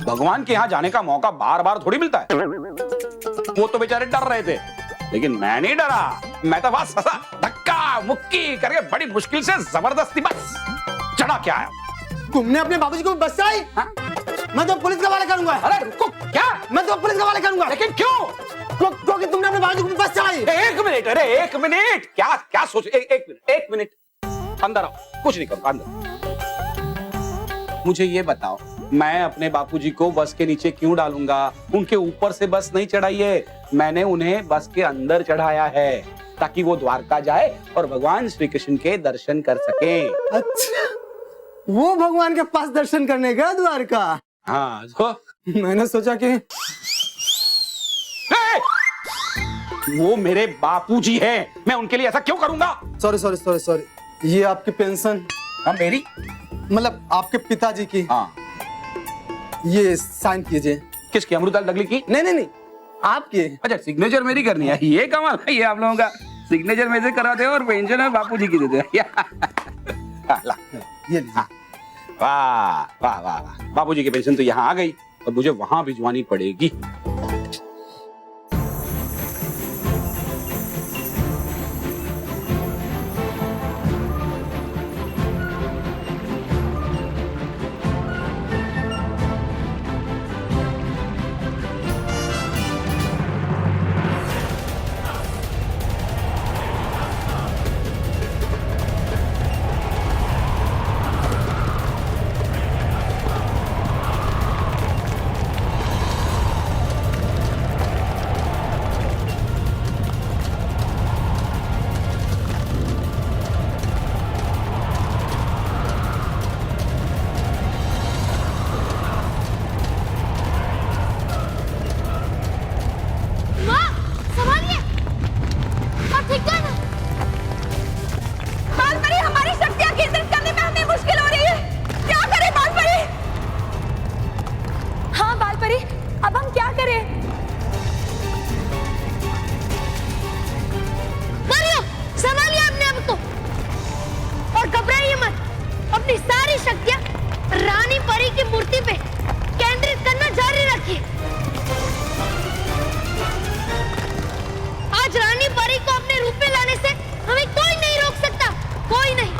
भगवान के यहाँ जाने का मौका बार बार थोड़ी मिलता है। वो तो बेचारे डर रहे थे, लेकिन मैं नहीं डरा। मैं तो बस धक्का मुक्की करके बड़ी मुश्किल से जबरदस्ती बस चढ़ा के आया। तुमने अपने बाबूजी को बस चढ़ाई? मैं तो पुलिस के हवाले करूंगा। अरे रुको, क्या? मैं तो पुलिस के हवाले करूंगा। लेकिन क्यों? क्योंकि तुमने अपने बाबूजी को बस चढ़ाई। एक मिनट, अरे एक मिनट, क्या सोच, एक मिनट, अंदर आओ, कुछ नहीं करूंगा, अंदर। मुझे ये बताओ, मैं अपने बापूजी को बस के नीचे क्यों डालूंगा? उनके ऊपर से बस नहीं चढ़ाई है, मैंने उन्हें बस के अंदर चढ़ाया है, ताकि वो द्वारका जाए और भगवान श्री कृष्ण के दर्शन कर सके। अच्छा, वो भगवान के पास दर्शन करने गया द्वारका? हाँ, तो मैंने सोचा कि वो मेरे बापूजी हैं, मैं उनके लिए ऐसा क्यों करूंगा? सॉरी, ये आपकी पेंशन? हाँ, मेरी मतलब आपके पिताजी की। हाँ, ये साइन कीजिए। किसकी? अमृता डगली की? नहीं, आपकी। अच्छा, सिग्नेचर मेरी करनी है। ये कमाल है, ये आप लोगों का सिग्नेचर में से कराते हो और पेंशन है बापूजी की देते हैं। ये लीजिए। वाह वाह वाह, बापूजी की पेंशन तो यहाँ आ गई और मुझे वहां भिजवानी पड़ेगी। अब हम क्या करें? परियों, संभालिए अपने आप को और घबराइए मत। अपनी सारी शक्तियां रानी परी की मूर्ति पे केंद्रित करना जारी रखिए। आज रानी परी को अपने रूप में लाने से हमें कोई नहीं रोक सकता, कोई नहीं।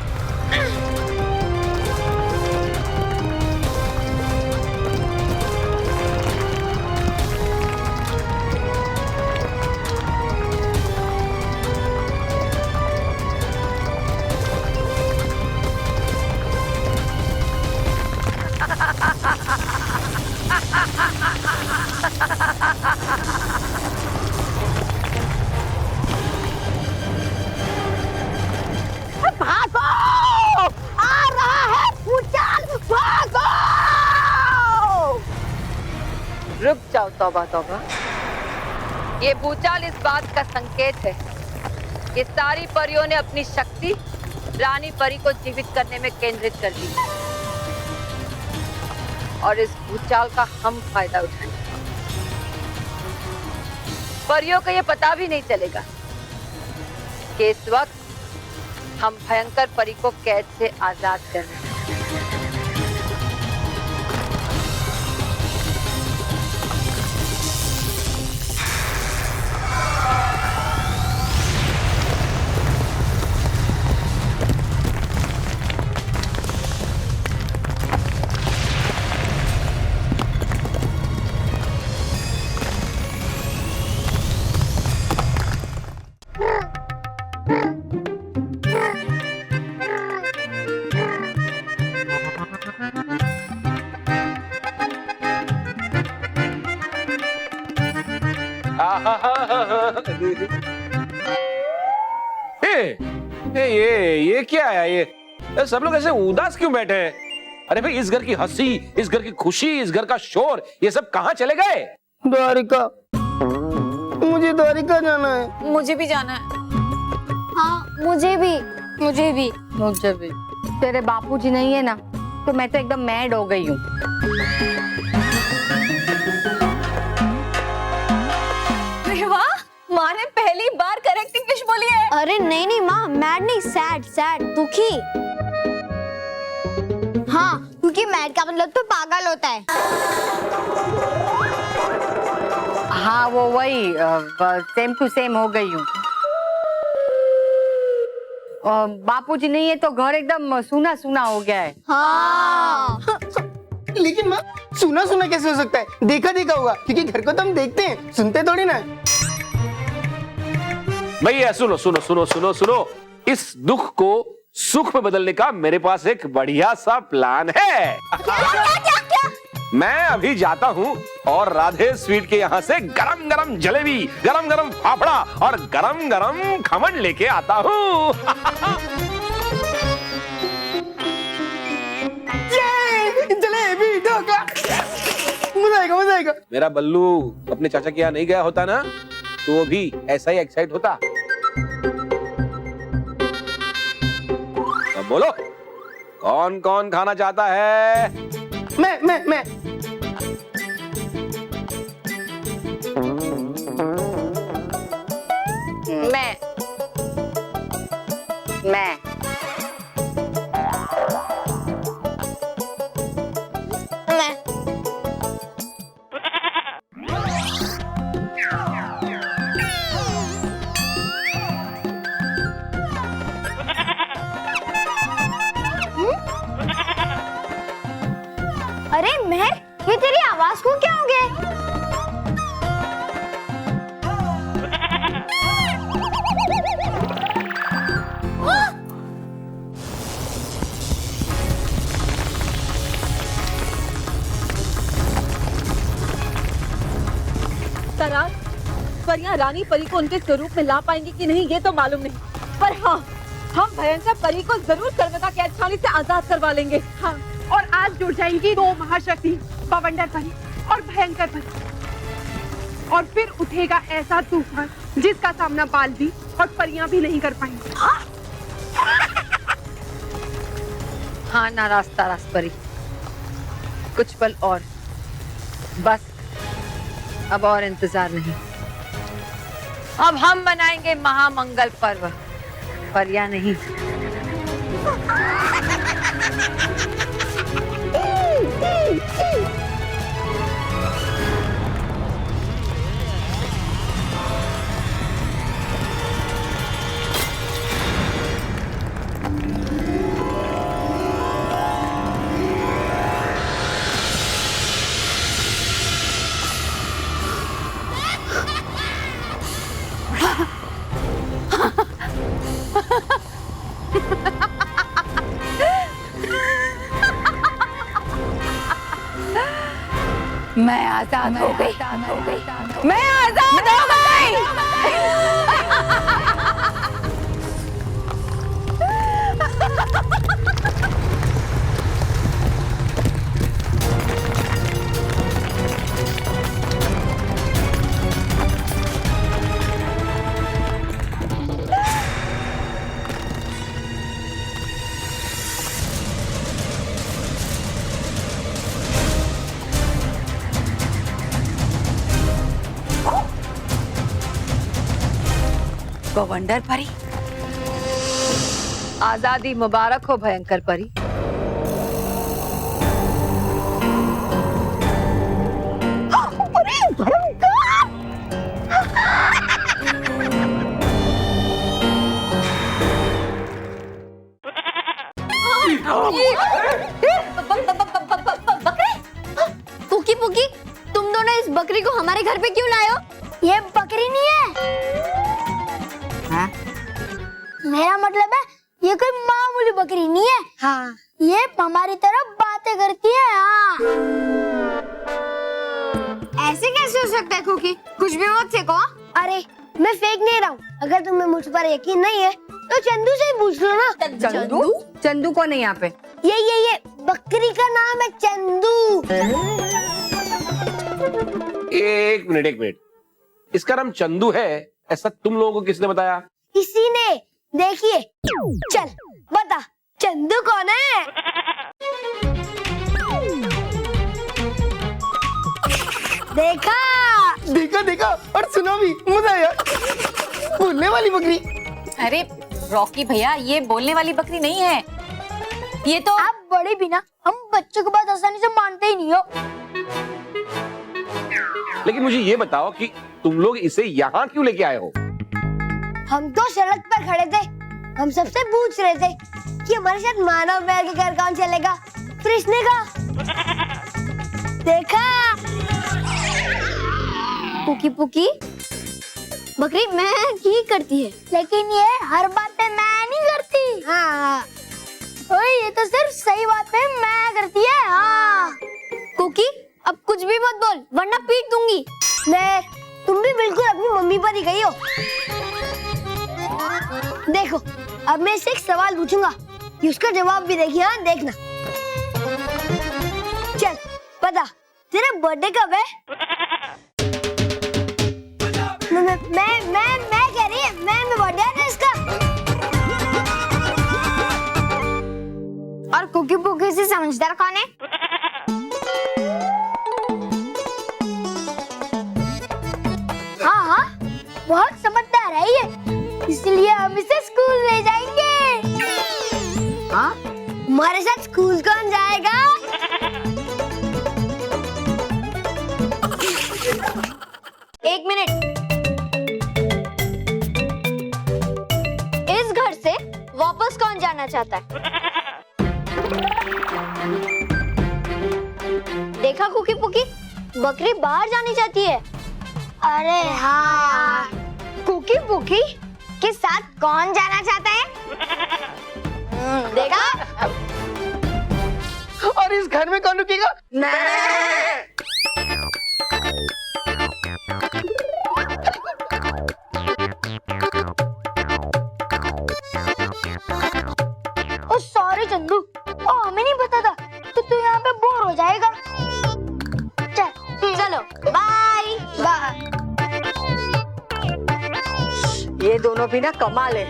भागो! आ रहा है भूचाल, भागो! रुक जाओ तौबा तौबा। ये भूचाल इस बात का संकेत है कि सारी परियों ने अपनी शक्ति रानी परी को जीवित करने में केंद्रित कर दी और इस भूचाल का हम फायदा उठाएंगे। परियों को ये पता भी नहीं चलेगा कि इस वक्त हम भयंकर परी को कैद से आजाद कर रहे हैं। ये क्या है? ये सब लोग ऐसे उदास क्यों बैठे हैं? अरे भाई, इस घर की हंसी, इस घर की खुशी, इस घर का शोर, ये सब कहाँ चले गए? द्वारिका, मुझे द्वारिका जाना है। मुझे भी जाना है। हाँ, मुझे भी। मुझे भी। तेरे बापूजी नहीं है ना, तो मैं तो एकदम मैड हो गई हूँ। माँ ने पहली बार करेक्ट इंग्लिश बोली है। अरे नहीं माँ, मैड नहीं, सैड, दुखी। हाँ, क्योंकि मैड का मतलब तो पागल होता है। हाँ वो वही सेम टू सेम हो गई हूँ। बापूजी नहीं है तो घर एकदम सूना सूना हो गया है। हाँ। लेकिन माँ सुना सुना कैसे हो सकता है? देखा देखा होगा, क्योंकि घर को तो हम देखते हैं, सुनते थोड़ी ना। भैया सुनो सुनो सुनो सुनो सुनो, इस दुख को सुख में बदलने का मेरे पास एक बढ़िया सा प्लान है। मैं अभी जाता हूँ और राधे स्वीट के यहाँ से गरम गरम जलेबी, गरम गरम फाफड़ा और गरम गरम खमन लेके आता हूँ। जलेबी ढोका, मजा आएगा मजा आएगा। मेरा बल्लू अपने चाचा के यहाँ नहीं गया होता ना तो वो भी ऐसा ही एक्साइट होता। अब बोलो कौन कौन खाना चाहता है? मैं अरे मेहर, ये तेरी आवाज को क्या हो गया? सराज, परियां रानी परी को उनके स्वरूप में ला पाएंगी कि नहीं ये तो मालूम नहीं, पर हाँ हम भयंकर परी को जरूर सर्वदा कैदखाने से आजाद करवा लेंगे। हाँ, और आज जुड़ जाएंगी दो महाशक्ति, बवंडर परी और भयंकर परी, और फिर उठेगा ऐसा तूफान जिसका सामना बालवी और परियां भी नहीं कर पाएंगी। हाँ नाराज ताराज परी, कुछ पल और, बस अब और इंतजार नहीं। अब हम मनाएंगे महामंगल पर्व, परियां नहीं। मैं आजाद हो गई, मैं आजाद हो गई। बवंडर परी, आजादी मुबारक हो भयंकर परी। पुकी पुकी, तुम दोनों इस बकरी को हमारे घर पे क्यों लाए हो? ये बकरी नहीं है। हाँ? मेरा मतलब है ये कोई मामूली बकरी नहीं है। हाँ। ये हमारी तरफ बातें करती है। हाँ। ऐसे कैसे हो सकता है कुकी? कुछ भी मत फेंको। अरे मैं फेंक नहीं रहा हूँ। अगर तुम्हें मुझ पर यकीन नहीं है तो चंदू से ही पूछ लो ना। चंदू? चंदू कौन है यहाँ पे? ये बकरी का नाम है चंदू। एक मिनट, इसका नाम चंदू है ऐसा तुम लोगों को किसने बताया? किसी ने। देखिए, चल बता चंदू कौन है? देखा और सुनो भी, मजा आया। बोलने वाली बकरी। अरे रॉकी भैया, ये बोलने वाली बकरी नहीं है, ये तो आप बड़े भी ना, हम बच्चों की बात आसानी से मानते ही नहीं हो। लेकिन मुझे ये बताओ कि तुम लोग इसे यहाँ क्यों लेके आए हो? हम तो सड़क पर खड़े थे, हम सबसे पूछ रहे थे कि हमारे साथ मानव महल के घर कौन चलेगा। फिर इसने कहा, देखा पुकी पुकी बकरी मैं ही करती है, लेकिन ये हर बात पे मैं नहीं करती। हाँ ओए, ये तो सिर्फ सही बात पे मैं करती है। हाँ कुकी, अब कुछ भी मत बोल वरना पीट दूंगी। मैं, तुम भी बिल्कुल अपनी मम्मी पर ही गई हो। देखो, अब मैं इससे एक सवाल पूछूंगा, उसका जवाब भी देखिए। हाँ देखना। चल बता, तेरा बर्थडे कब है? मैं कह रही है, मैं बर्थडे है इसका। और कुकी पुकी से समझदार कौन है? हाँ हाँ, बहुत समझदार है ये, इसलिए हम इसे स्कूल ले जाएंगे। हाँ, हमारे साथ स्कूल कौन जाएगा? एक मिनट, इस घर से वापस कौन जाना चाहता है? देखा कुकी पुकी, बकरी बाहर जानी चाहती है। अरे हाँ, कुकी पुकी के साथ कौन जाना चाहता है? देखा? और इस घर में कौन रुकेगा? ओ सॉरी चंदू, ओ हमें नहीं पता था, तो तू यहाँ पे बोर हो जाएगा। चलो बाय बाय। ये दोनों भी ना कमाल है।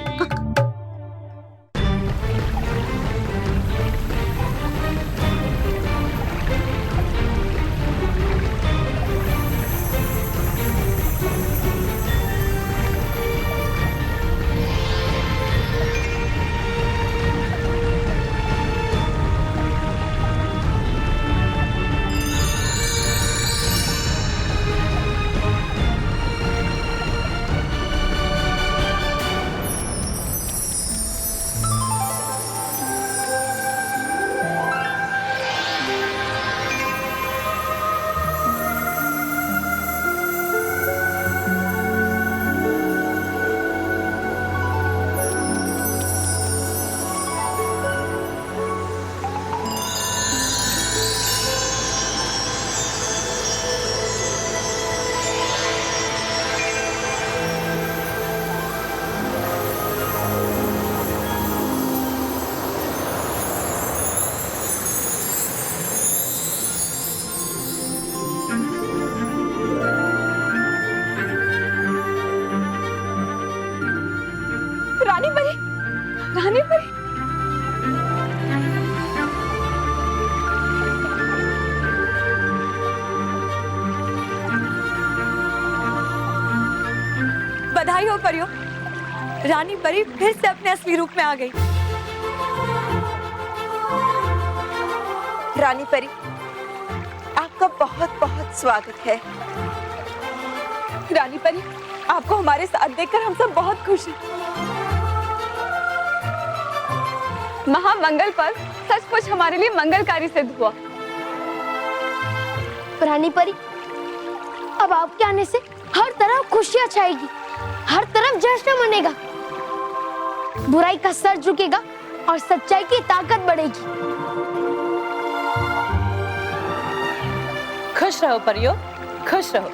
रानी परी, रानी परी। बधाई हो परियों, रानी परी फिर से अपने असली रूप में आ गई। रानी परी, आपका बहुत बहुत स्वागत है। रानी परी, आपको हमारे साथ देखकर हम सब बहुत खुश हैं। महामंगल पर सचमुच हमारे लिए मंगलकारी सिद्ध हुआ। रानी परी, अब आपके आने से हर तरफ खुशियां छाएगी, हर तरफ जश्न मनेगा, बुराई का सर झुकेगा और सच्चाई की ताकत बढ़ेगी। खुश रहो परियों, खुश रहो,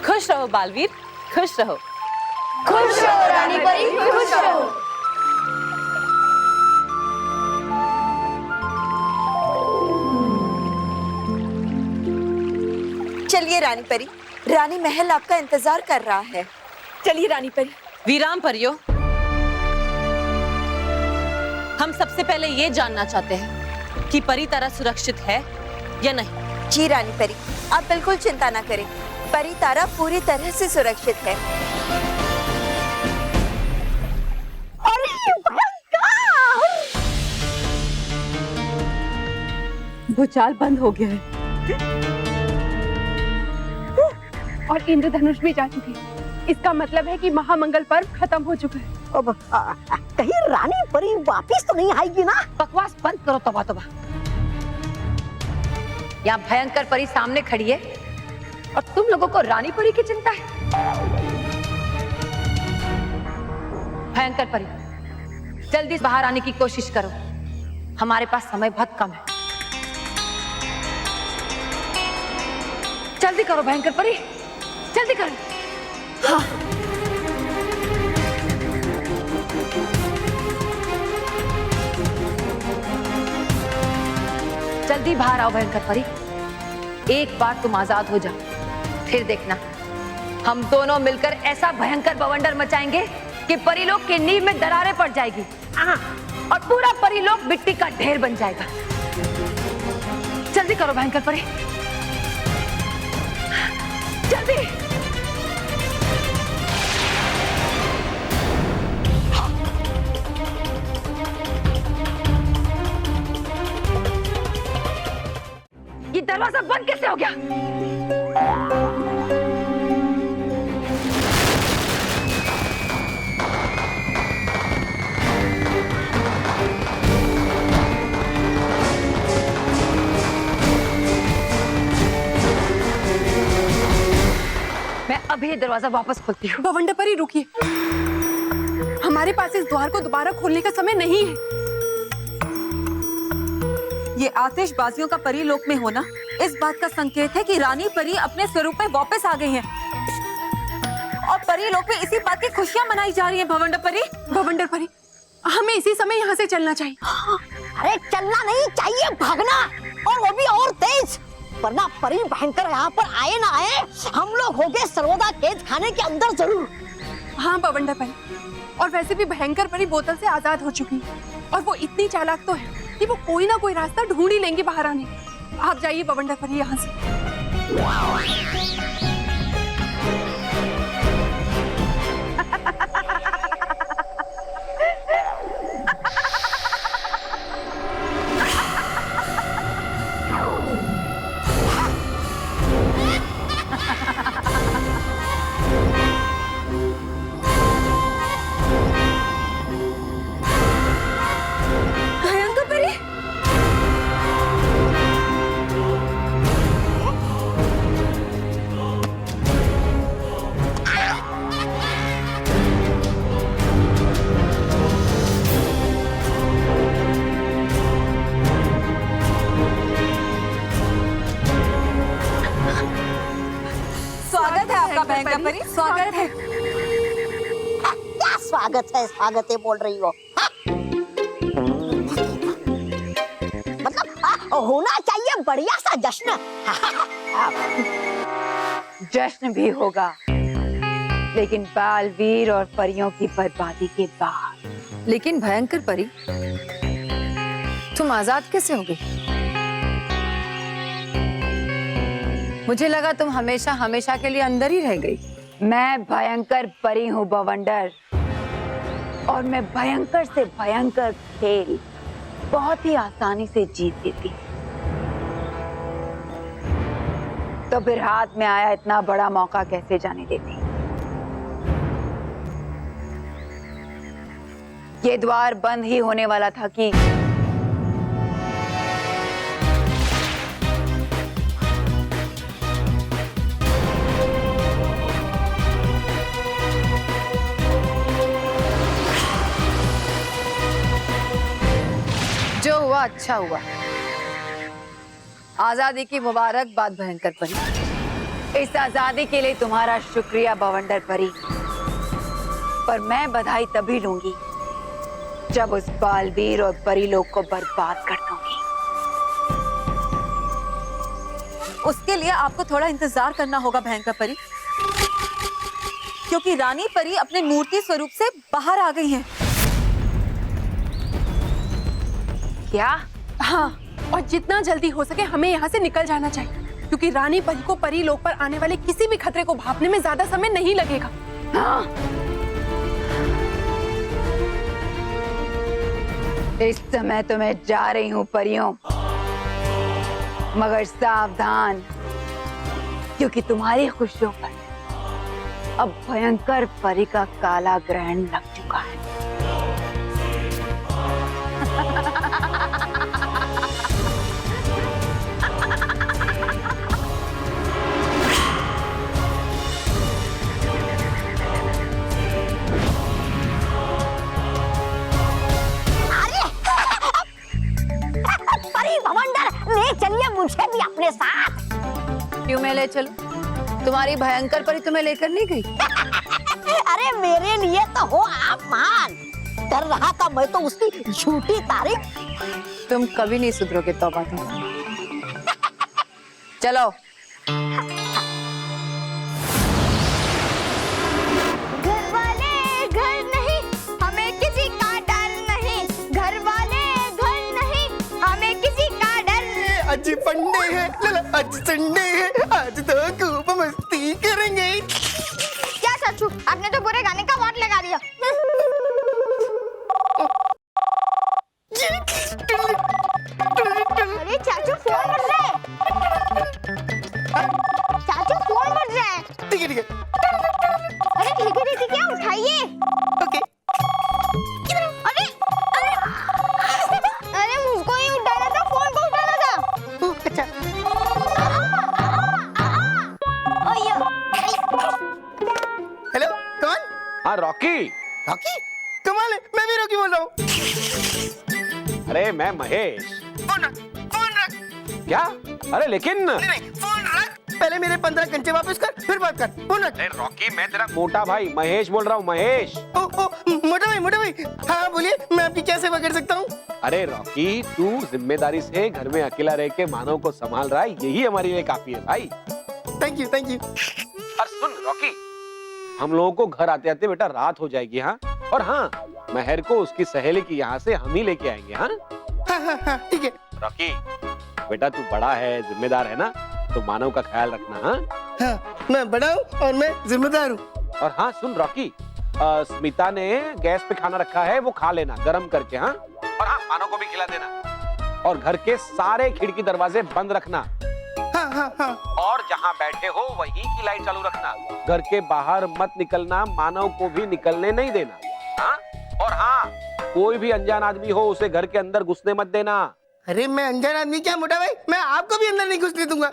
खुश रहो बालवीर, खुश रहो। खुश रहो रानी परी, खुश रहो। चलिए रानी परी, रानी महल आपका इंतजार कर रहा है। चलिए रानी परी। वीराम परियो, हम सबसे पहले ये जानना चाहते हैं कि परी तारा सुरक्षित है या नहीं। जी रानी परी, आप बिल्कुल चिंता ना करें, परी तारा पूरी तरह से सुरक्षित है। भूचाल बंद हो गया है। और इंद्रधनुष भी जा चुके हैं। इसका मतलब है कि महामंगल पर्व खत्म हो चुका है। अब कहीं रानी परी वापिस तो नहीं आएगी ना? बकवास बंद करो तबा तबा। यहाँ भयंकर परी सामने खड़ी है और तुम लोगों को रानी परी की चिंता है। भयंकर परी जल्दी से बाहर आने की कोशिश करो, हमारे पास समय बहुत कम है। जल्दी करो भयंकर परी, जल्दी करो। हाँ। जल्दी बाहर आओ भयंकर परी। एक बार तुम आजाद हो जाओ, फिर देखना हम दोनों मिलकर ऐसा भयंकर बवंडर मचाएंगे कि परीलोक की नींव में दरारें पड़ जाएगी और पूरा परीलोक मिट्टी का ढेर बन जाएगा। जल्दी करो भयंकर परी, जल्दी। ये दरवाजा बंद कैसे हो गया? मैं अभी ये दरवाजा वापस खोलती हूँ। बवंडर परी रुकिए, हमारे पास इस द्वार को दोबारा खोलने का समय नहीं है। ये आतिशबाजियों का परीलोक में होना इस बात का संकेत है कि रानी परी अपने स्वरूप में वापस आ गई हैं और परीलोक में इसी बात की खुशियां मनाई जा रही हैं। भवंडर परी, हमें इसी समय यहाँ से चलना चाहिए। अरे चलना नहीं चाहिए, भागना, और वो भी और तेज, वरना परी भयंकर यहाँ पर आए ना आए, हम लोग हो गए सर्वदा कैद खाने के अंदर जरूर। हाँ बवंडर परी, और वैसे भी भयंकर परी बोतल से आजाद हो चुकी है और वो इतनी चालाक तो है कि वो कोई ना कोई रास्ता ढूंढ ही लेंगे बाहर आने। आप जाइए बवंडर परी यहाँ से। स्वागत है। क्या स्वागत है बोल रही हो? मतलब होना चाहिए बढ़िया सा जश्न। जश्न भी होगा, लेकिन बालवीर और परियों की बर्बादी के बाद। लेकिन भयंकर परी, तुम आजाद कैसे हो गई? मुझे लगा तुम हमेशा हमेशा के लिए अंदर ही रह गई। मैं भयंकर परी हूँ बवंडर, और मैं भयंकर से भयंकर खेल बहुत ही आसानी से जीत लेती। तो फिर हाथ में आया इतना बड़ा मौका कैसे जाने देती? ये द्वार बंद ही होने वाला था कि जो हुआ अच्छा हुआ। आजादी की मुबारकबाद भयंकर परी। इस आजादी के लिए तुम्हारा शुक्रिया बवंडर परी, पर मैं बधाई तभी लूंगी जब उस बालवीर और परीलोक को बर्बाद कर दूंगी। उसके लिए आपको थोड़ा इंतजार करना होगा भयंकर परी, क्योंकि रानी परी अपने मूर्ति स्वरूप से बाहर आ गई हैं। क्या? हाँ, और जितना जल्दी हो सके हमें यहाँ से निकल जाना चाहिए, क्योंकि रानी परी को परीलोक पर आने वाले किसी भी खतरे को भांपने में ज्यादा समय नहीं लगेगा। हाँ। इस समय तो मैं जा रही हूँ परियों, मगर सावधान, क्योंकि तुम्हारी खुशियों पर अब भयंकर परी का काला ग्रहण लग चुका है। परी भवंडर, ले चलिए मुझे भी अपने साथ। क्यों मैं ले चलूं? तुम्हारी भयंकर परी तुम्हें लेकर नहीं गई? अरे मेरे लिए तो हो आप मान। कर रहा था मैं तो उसकी झूठी तारीफ। तुम कभी नहीं सुधरोगे तौबा तौबा। चलो। घर वाले घर नहीं, हमें किसी का डर नहीं। घर वाले घर नहीं, हमें किसी का डर। आज फंडे है, आज संडे है, आज तो खूब मस्ती करेंगे। क्या चाचू, आपने तो पूरे गाने का वाट लगा दिया। अरे चाचू फोन बज रहा है। चाचू फोन बज रहा है। ठीक है ठीक है। अरे ठीक है उठाइए। ओके। अरे अरे अरे मुझको ही उठाना था, फोन को उठाना था। अच्छा। हेलो, कौन? हाँ रॉकी। रॉकी? कमाल है, मैं भी रॉकी बोल रहा हूँ। अरे मैं महेश। फोन रख। क्या? अरे लेकिन नहीं, फोन रख। पहले मेरे 15 कंचे वापस कर, फिर बात कर। फोन रख। अरे रॉकी, मैं तेरा मोटा भाई महेश बोल रहा हूँ, महेश। ओ मोटा भाई। हाँ बोलिए, मैं आपकी क्या सेवा कर सकता हूँ? अरे रॉकी, तू जिम्मेदारी से घर में अकेला रह के मानव को संभाल रहा है, यही हमारे लिए काफी है भाई। Thank you. और सुन रॉकी, हम लोगों को घर आते आते बेटा रात हो जाएगी। हाँ, और हाँ, महर को उसकी सहेली की यहाँ से हम ही लेके आएंगे। हाँ हाँ ठीक है। रॉकी बेटा, तू बड़ा है, जिम्मेदार है ना, तो मानव का ख्याल रखना। हाँ, मैं बड़ा हूँ और मैं जिम्मेदार हूँ। और हाँ सुन रॉकी, स्मिता ने गैस पे खाना रखा है, वो खा लेना गरम करके। हाँ, और हाँ, मानव को भी खिला देना। और घर के सारे खिड़की दरवाजे बंद रखना। हाँ। और जहाँ बैठे हो वहीं की लाइट चालू रखना। घर के बाहर मत निकलना, मानव को भी निकलने नहीं देना। हाँ, और हाँ, कोई भी अनजान आदमी हो उसे घर के अंदर घुसने मत देना। अरे मैं अनजान आदमी क्या मोटा भाई, मैं आपको भी अंदर नहीं घुसने दूंगा।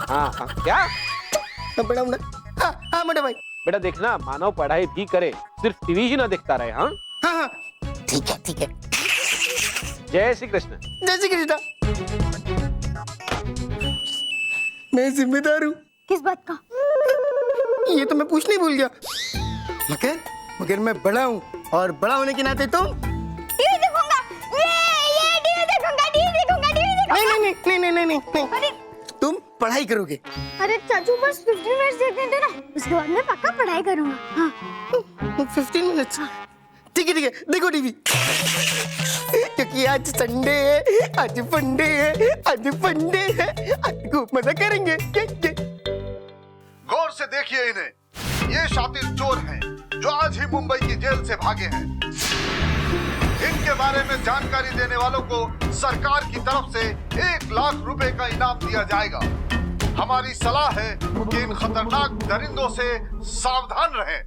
हाँ क्या? मैं बड़ा हूँ ना। हाँ मोटा भाई। बेटा देखना, मानव पढ़ाई भी करे, सिर्फ टीवी ही ना देखता रहे। हाँ, ठीक है। जय श्री कृष्ण। जय श्री कृष्ण। मैं जिम्मेदार हूँ। किस बात का? ये तो मैं पूछने ही भूल गया। मगर मैं बड़ा हूँ, और बड़ा होने के नाते तुम टीवी देखूंगा। ये टीवी देखूंगा। नहीं। अरे तुम पढ़ाई करोगे। अरे चाचू बस 15 मिनट देखने दो ना, उसके बाद मैं पक्का पढ़ाई करूंगा। हाँ 15 मिनट? ठीक है, देखो टीवी। क्योंकि आज संडे है, आज फंडे है, आज खूब मजा करेंगे। गौर से देखिए इन्हें, ये शातिर चोर हैं जो आज ही मुंबई की जेल से भागे हैं। इनके बारे में जानकारी देने वालों को सरकार की तरफ से 1 लाख रुपए का इनाम दिया जाएगा। हमारी सलाह है कि इन खतरनाक दरिंदों से सावधान रहें।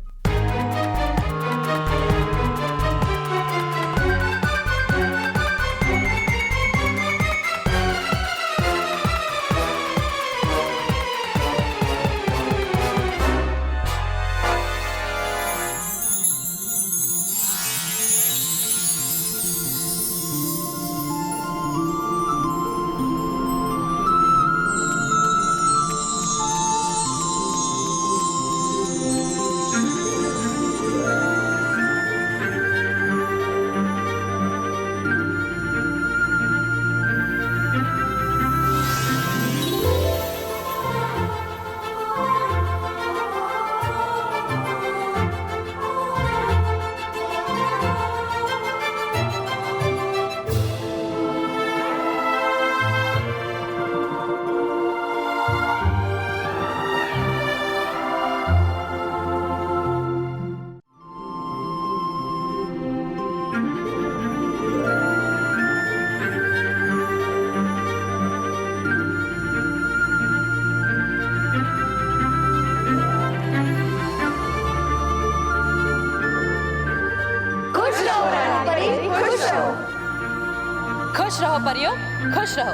खुश रहो परियों, खुश रहो।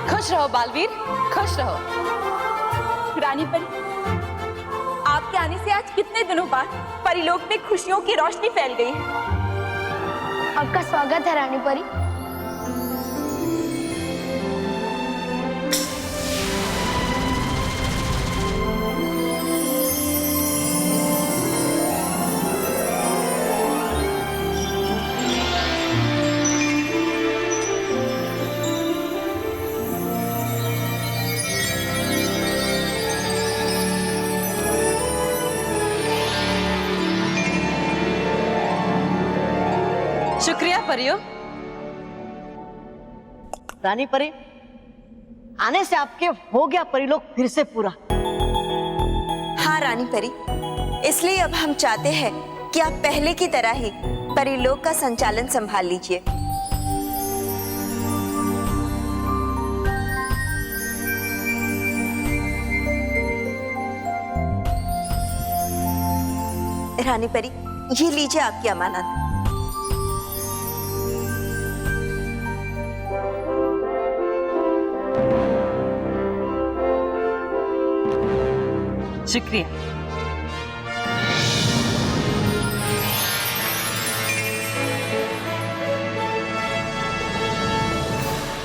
खुश रहो बालवीर, खुश रहो। रानी परी, आपके आने से आज कितने दिनों बाद परिलोक में खुशियों की रोशनी फैल गई है। आपका स्वागत है रानी परी। शुक्रिया परियों। रानी परी, आने से आपके हो गया परिलोक फिर से पूरा। हाँ रानी परी, इसलिए अब हम चाहते हैं कि आप पहले की तरह ही परिलोक का संचालन संभाल लीजिए। रानी परी, ये लीजिए आपकी अमानत। शुक्रिया।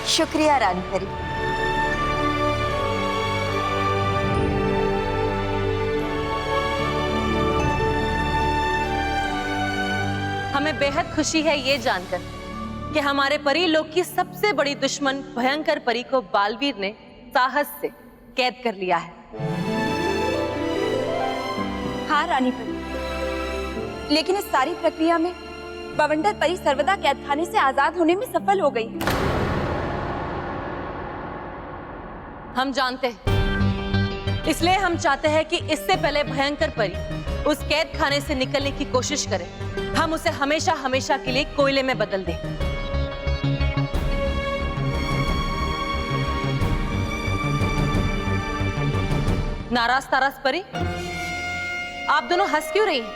शुक्रिया रानी परी। हमें बेहद खुशी है ये जानकर कि हमारे परी लोक की सबसे बड़ी दुश्मन भयंकर परी को बालवीर ने साहस से कैद कर लिया है। हाँ रानी परी, लेकिन इस सारी प्रक्रिया में बवंडर परी सर्वदा कैद खाने से आजाद होने में सफल हो गई है। हम जानते हैं, इसलिए हम चाहते हैं कि इससे पहले भयंकर परी उस कैद खाने से निकलने की कोशिश करे, हम उसे हमेशा हमेशा के लिए कोयले में बदल दें। नाराज ताराज परी, आप दोनों हंस क्यों रही हैं?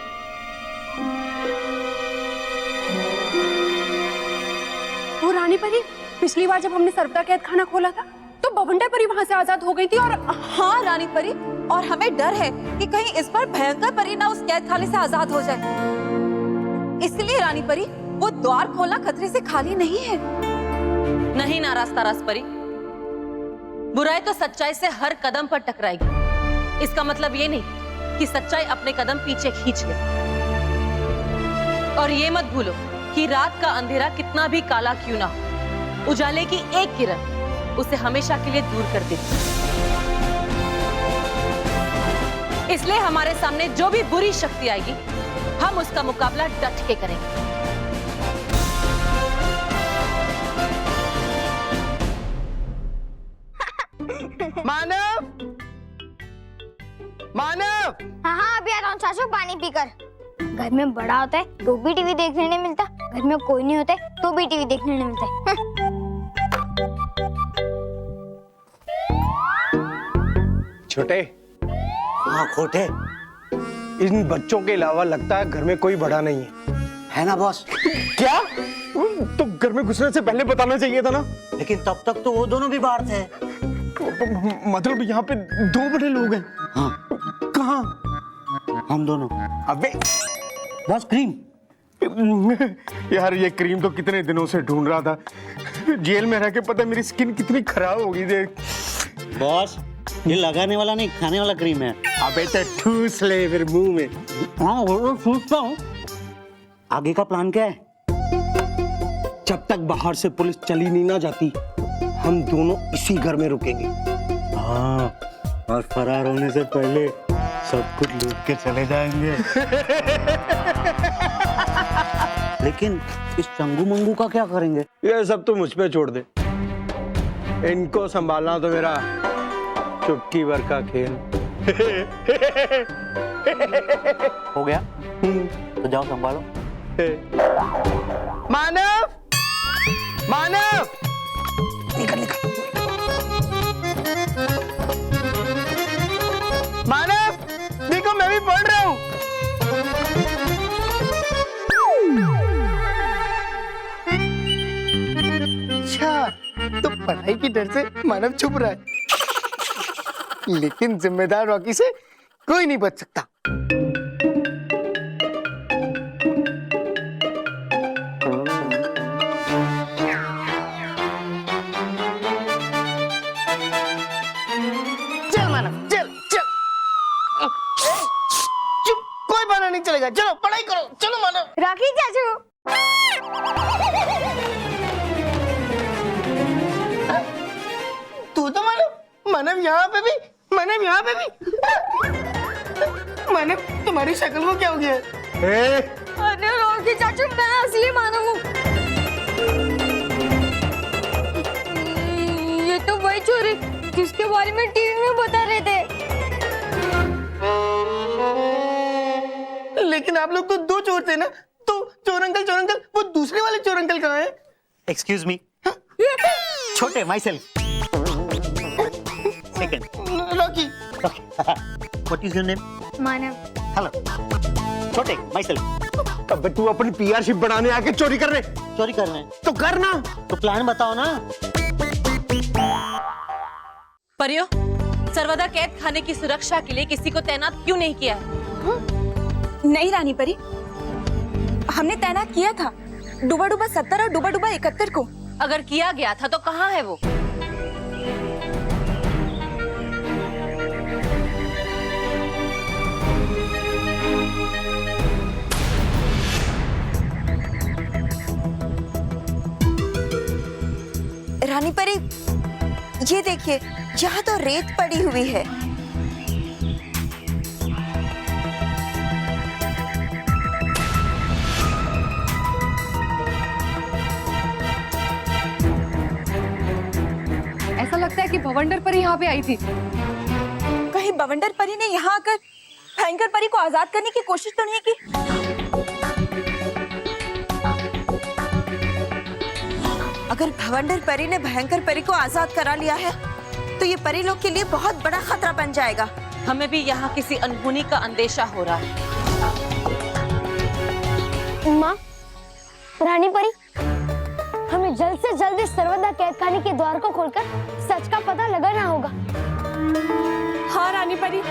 वो रानी परी, पिछली बार जब हमने सर्वदा कैद खाना खोला था तो बवंडर परी वहां से आजाद हो गई थी। और हाँ रानी परी, और हमें डर है कि कहीं इस बार भयंकर परी ना उस कैद खाने से आजाद हो जाए। इसलिए रानी परी, वो द्वार खोलना खतरे से खाली नहीं है। नहीं नाराज ताराज परी, बुराई तो सच्चाई से हर कदम पर टकराएगी। इसका मतलब ये नहीं कि सच्चाई अपने कदम पीछे खींच ले। और ये मत भूलो कि रात का अंधेरा कितना भी काला क्यों ना हो, उजाले की एक किरण उसे हमेशा के लिए दूर कर देती। इसलिए हमारे सामने जो भी बुरी शक्ति आएगी, हम उसका मुकाबला डट के करेंगे। मानव, मानव। हाँ अभी आ रहा हूँ चाचू, पानी पीकर। घर में बड़ा होता है तो भी टीवी देखने नहीं मिलता, घर में कोई नहीं होता है तो भी टीवी देखने नहीं मिलता है। छोटे। हाँ खोटे, इन बच्चों के अलावा लगता है घर में कोई बड़ा नहीं है ना बॉस? क्या? तो घर में घुसने से पहले बताना चाहिए था ना। लेकिन तब तक तो वो दोनों भी बाहर थे। मतलब यहाँ पे दो बड़े लोग हैं। हाँ। कहाँ? हम दोनों। अबे बॉस, क्रीम। यार ये क्रीम तो कितने दिनों से ढूंढ रहा था। जेल में रह के पता है मेरी स्किन कितनी खराब हो गई देख। बॉस, ये लगाने वाला नहीं, खाने वाला क्रीम है। अबे तो ठूस ले फिर मुंह में। हाँ वो ठूसता हूँ। आगे का प्लान क्या है? जब तक बाहर से पुलिस चली नहीं ना जाती, हम दोनों इसी घर में रुकेंगे। हाँ, और फरार होने से पहले सब कुछ लूट के चले जाएंगे। लेकिन इस चंगू मंगू का क्या करेंगे? ये सब तो मुझ पे छोड़ दे। इनको संभालना तो मेरा चुटकी भर का खेल। हो गया? तो जाओ संभालो। मानव, मानव, निकल निकल। मानव, देखो मैं भी पढ़ रहा हूँ। अच्छा, तो पढ़ाई की डर से मानव छुप रहा है, लेकिन जिम्मेदार रॉकी से कोई नहीं बच सकता। चल मानव, चल चल। चुप, कोई बहाना नहीं चलेगा। चलो पढ़ाई करो, चलो मानव। रॉकी चाचू, तू तो मानव यहाँ पे भी, मानव यहाँ पे भी। मानव तुम्हारी शक्ल को क्या हो गया? अरे रॉकी चाचू, मैं असली मानव हूँ। ये तो वही चोरी जिसके बारे में टीवी में बता रहे थे। लेकिन आप लोग तो दो चोर थे ना, तो चोर अंकल वो दूसरे वाले चोर अंकल कहाँ हैं? एक्सक्यूज मी, छोटे my self. Second Rocky. What is your name? Manav. Hello छोटे माई सेल्फ। अब तू अपनी पीआरशिप बनाने आके चोरी कर रहे? चोरी कर रहे हैं तो करना, तो प्लान बताओ ना। परियो, सर्वदा कैद खाने की सुरक्षा के लिए किसी को तैनात क्यों नहीं किया है? नहीं रानी परी, हमने तैनात किया था डूबा 70 और डूबा 71 को। अगर किया गया था तो कहाँ है वो? रानी परी, ये देखिए, यहाँ तो रेत पड़ी हुई है। ऐसा लगता है कि भवंडर परी यहाँ पे आई थी। कहीं भवंडर परी ने यहाँ आकर भयंकर परी को आजाद करने की कोशिश तो नहीं की? अगर भवंडर परी ने भयंकर परी को आजाद करा लिया है तो ये परी लोग के लिए बहुत बड़ा खतरा बन जाएगा। हमें भी यहाँ किसी अनहोनी का अंदेशा हो रहा है। माँ, रानी परी, हमें जल्द से जल्द इस सर्वदा कैद खाने के द्वार को खोलकर सच का पता लगाना होगा। हाँ रानी परी।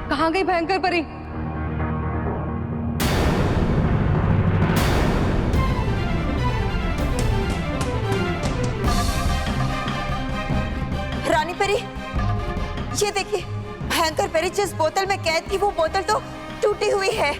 कहाँ गई भयंकर परी? रानी परी, ये देखिए, भयंकर परी जिस बोतल में कैद थी वो बोतल तो टूटी हुई है।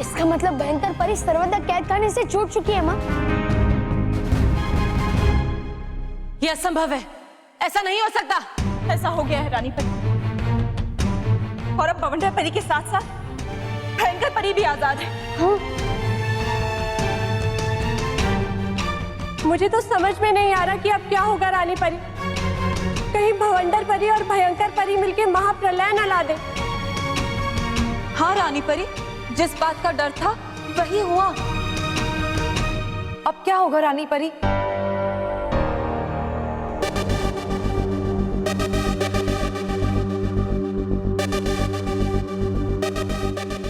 इसका मतलब भयंकर परी सर्वदा कैद खाने से छूट चुकी है। माँ, ये असंभव है, ऐसा नहीं हो सकता। ऐसा हो गया है रानी परी, और अब भवंडर परी के साथ साथ भयंकर परी भी आजाद है। हाँ? मुझे तो समझ में नहीं आ रहा कि अब क्या होगा रानी परी। कहीं भवंडर परी और भयंकर परी मिलके महाप्रलय न ला दे। हाँ रानी परी, जिस बात का डर था वही हुआ। अब क्या होगा रानी परी?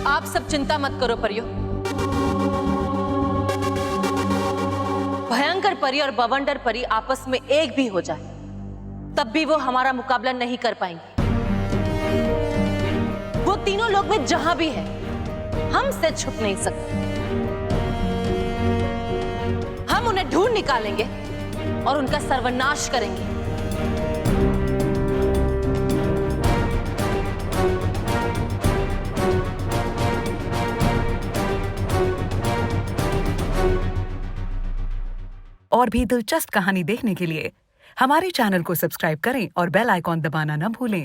आप सब चिंता मत करो परियो। भयंकर परी और बवंडर परी आपस में एक भी हो जाए तब भी वो हमारा मुकाबला नहीं कर पाएंगे। वो तीनों लोग में जहां भी है हमसे छुप नहीं सकते। हम उन्हें ढूंढ निकालेंगे और उनका सर्वनाश करेंगे। और भी दिलचस्प कहानी देखने के लिए हमारे चैनल को सब्सक्राइब करें और बेल आइकॉन दबाना न भूलें।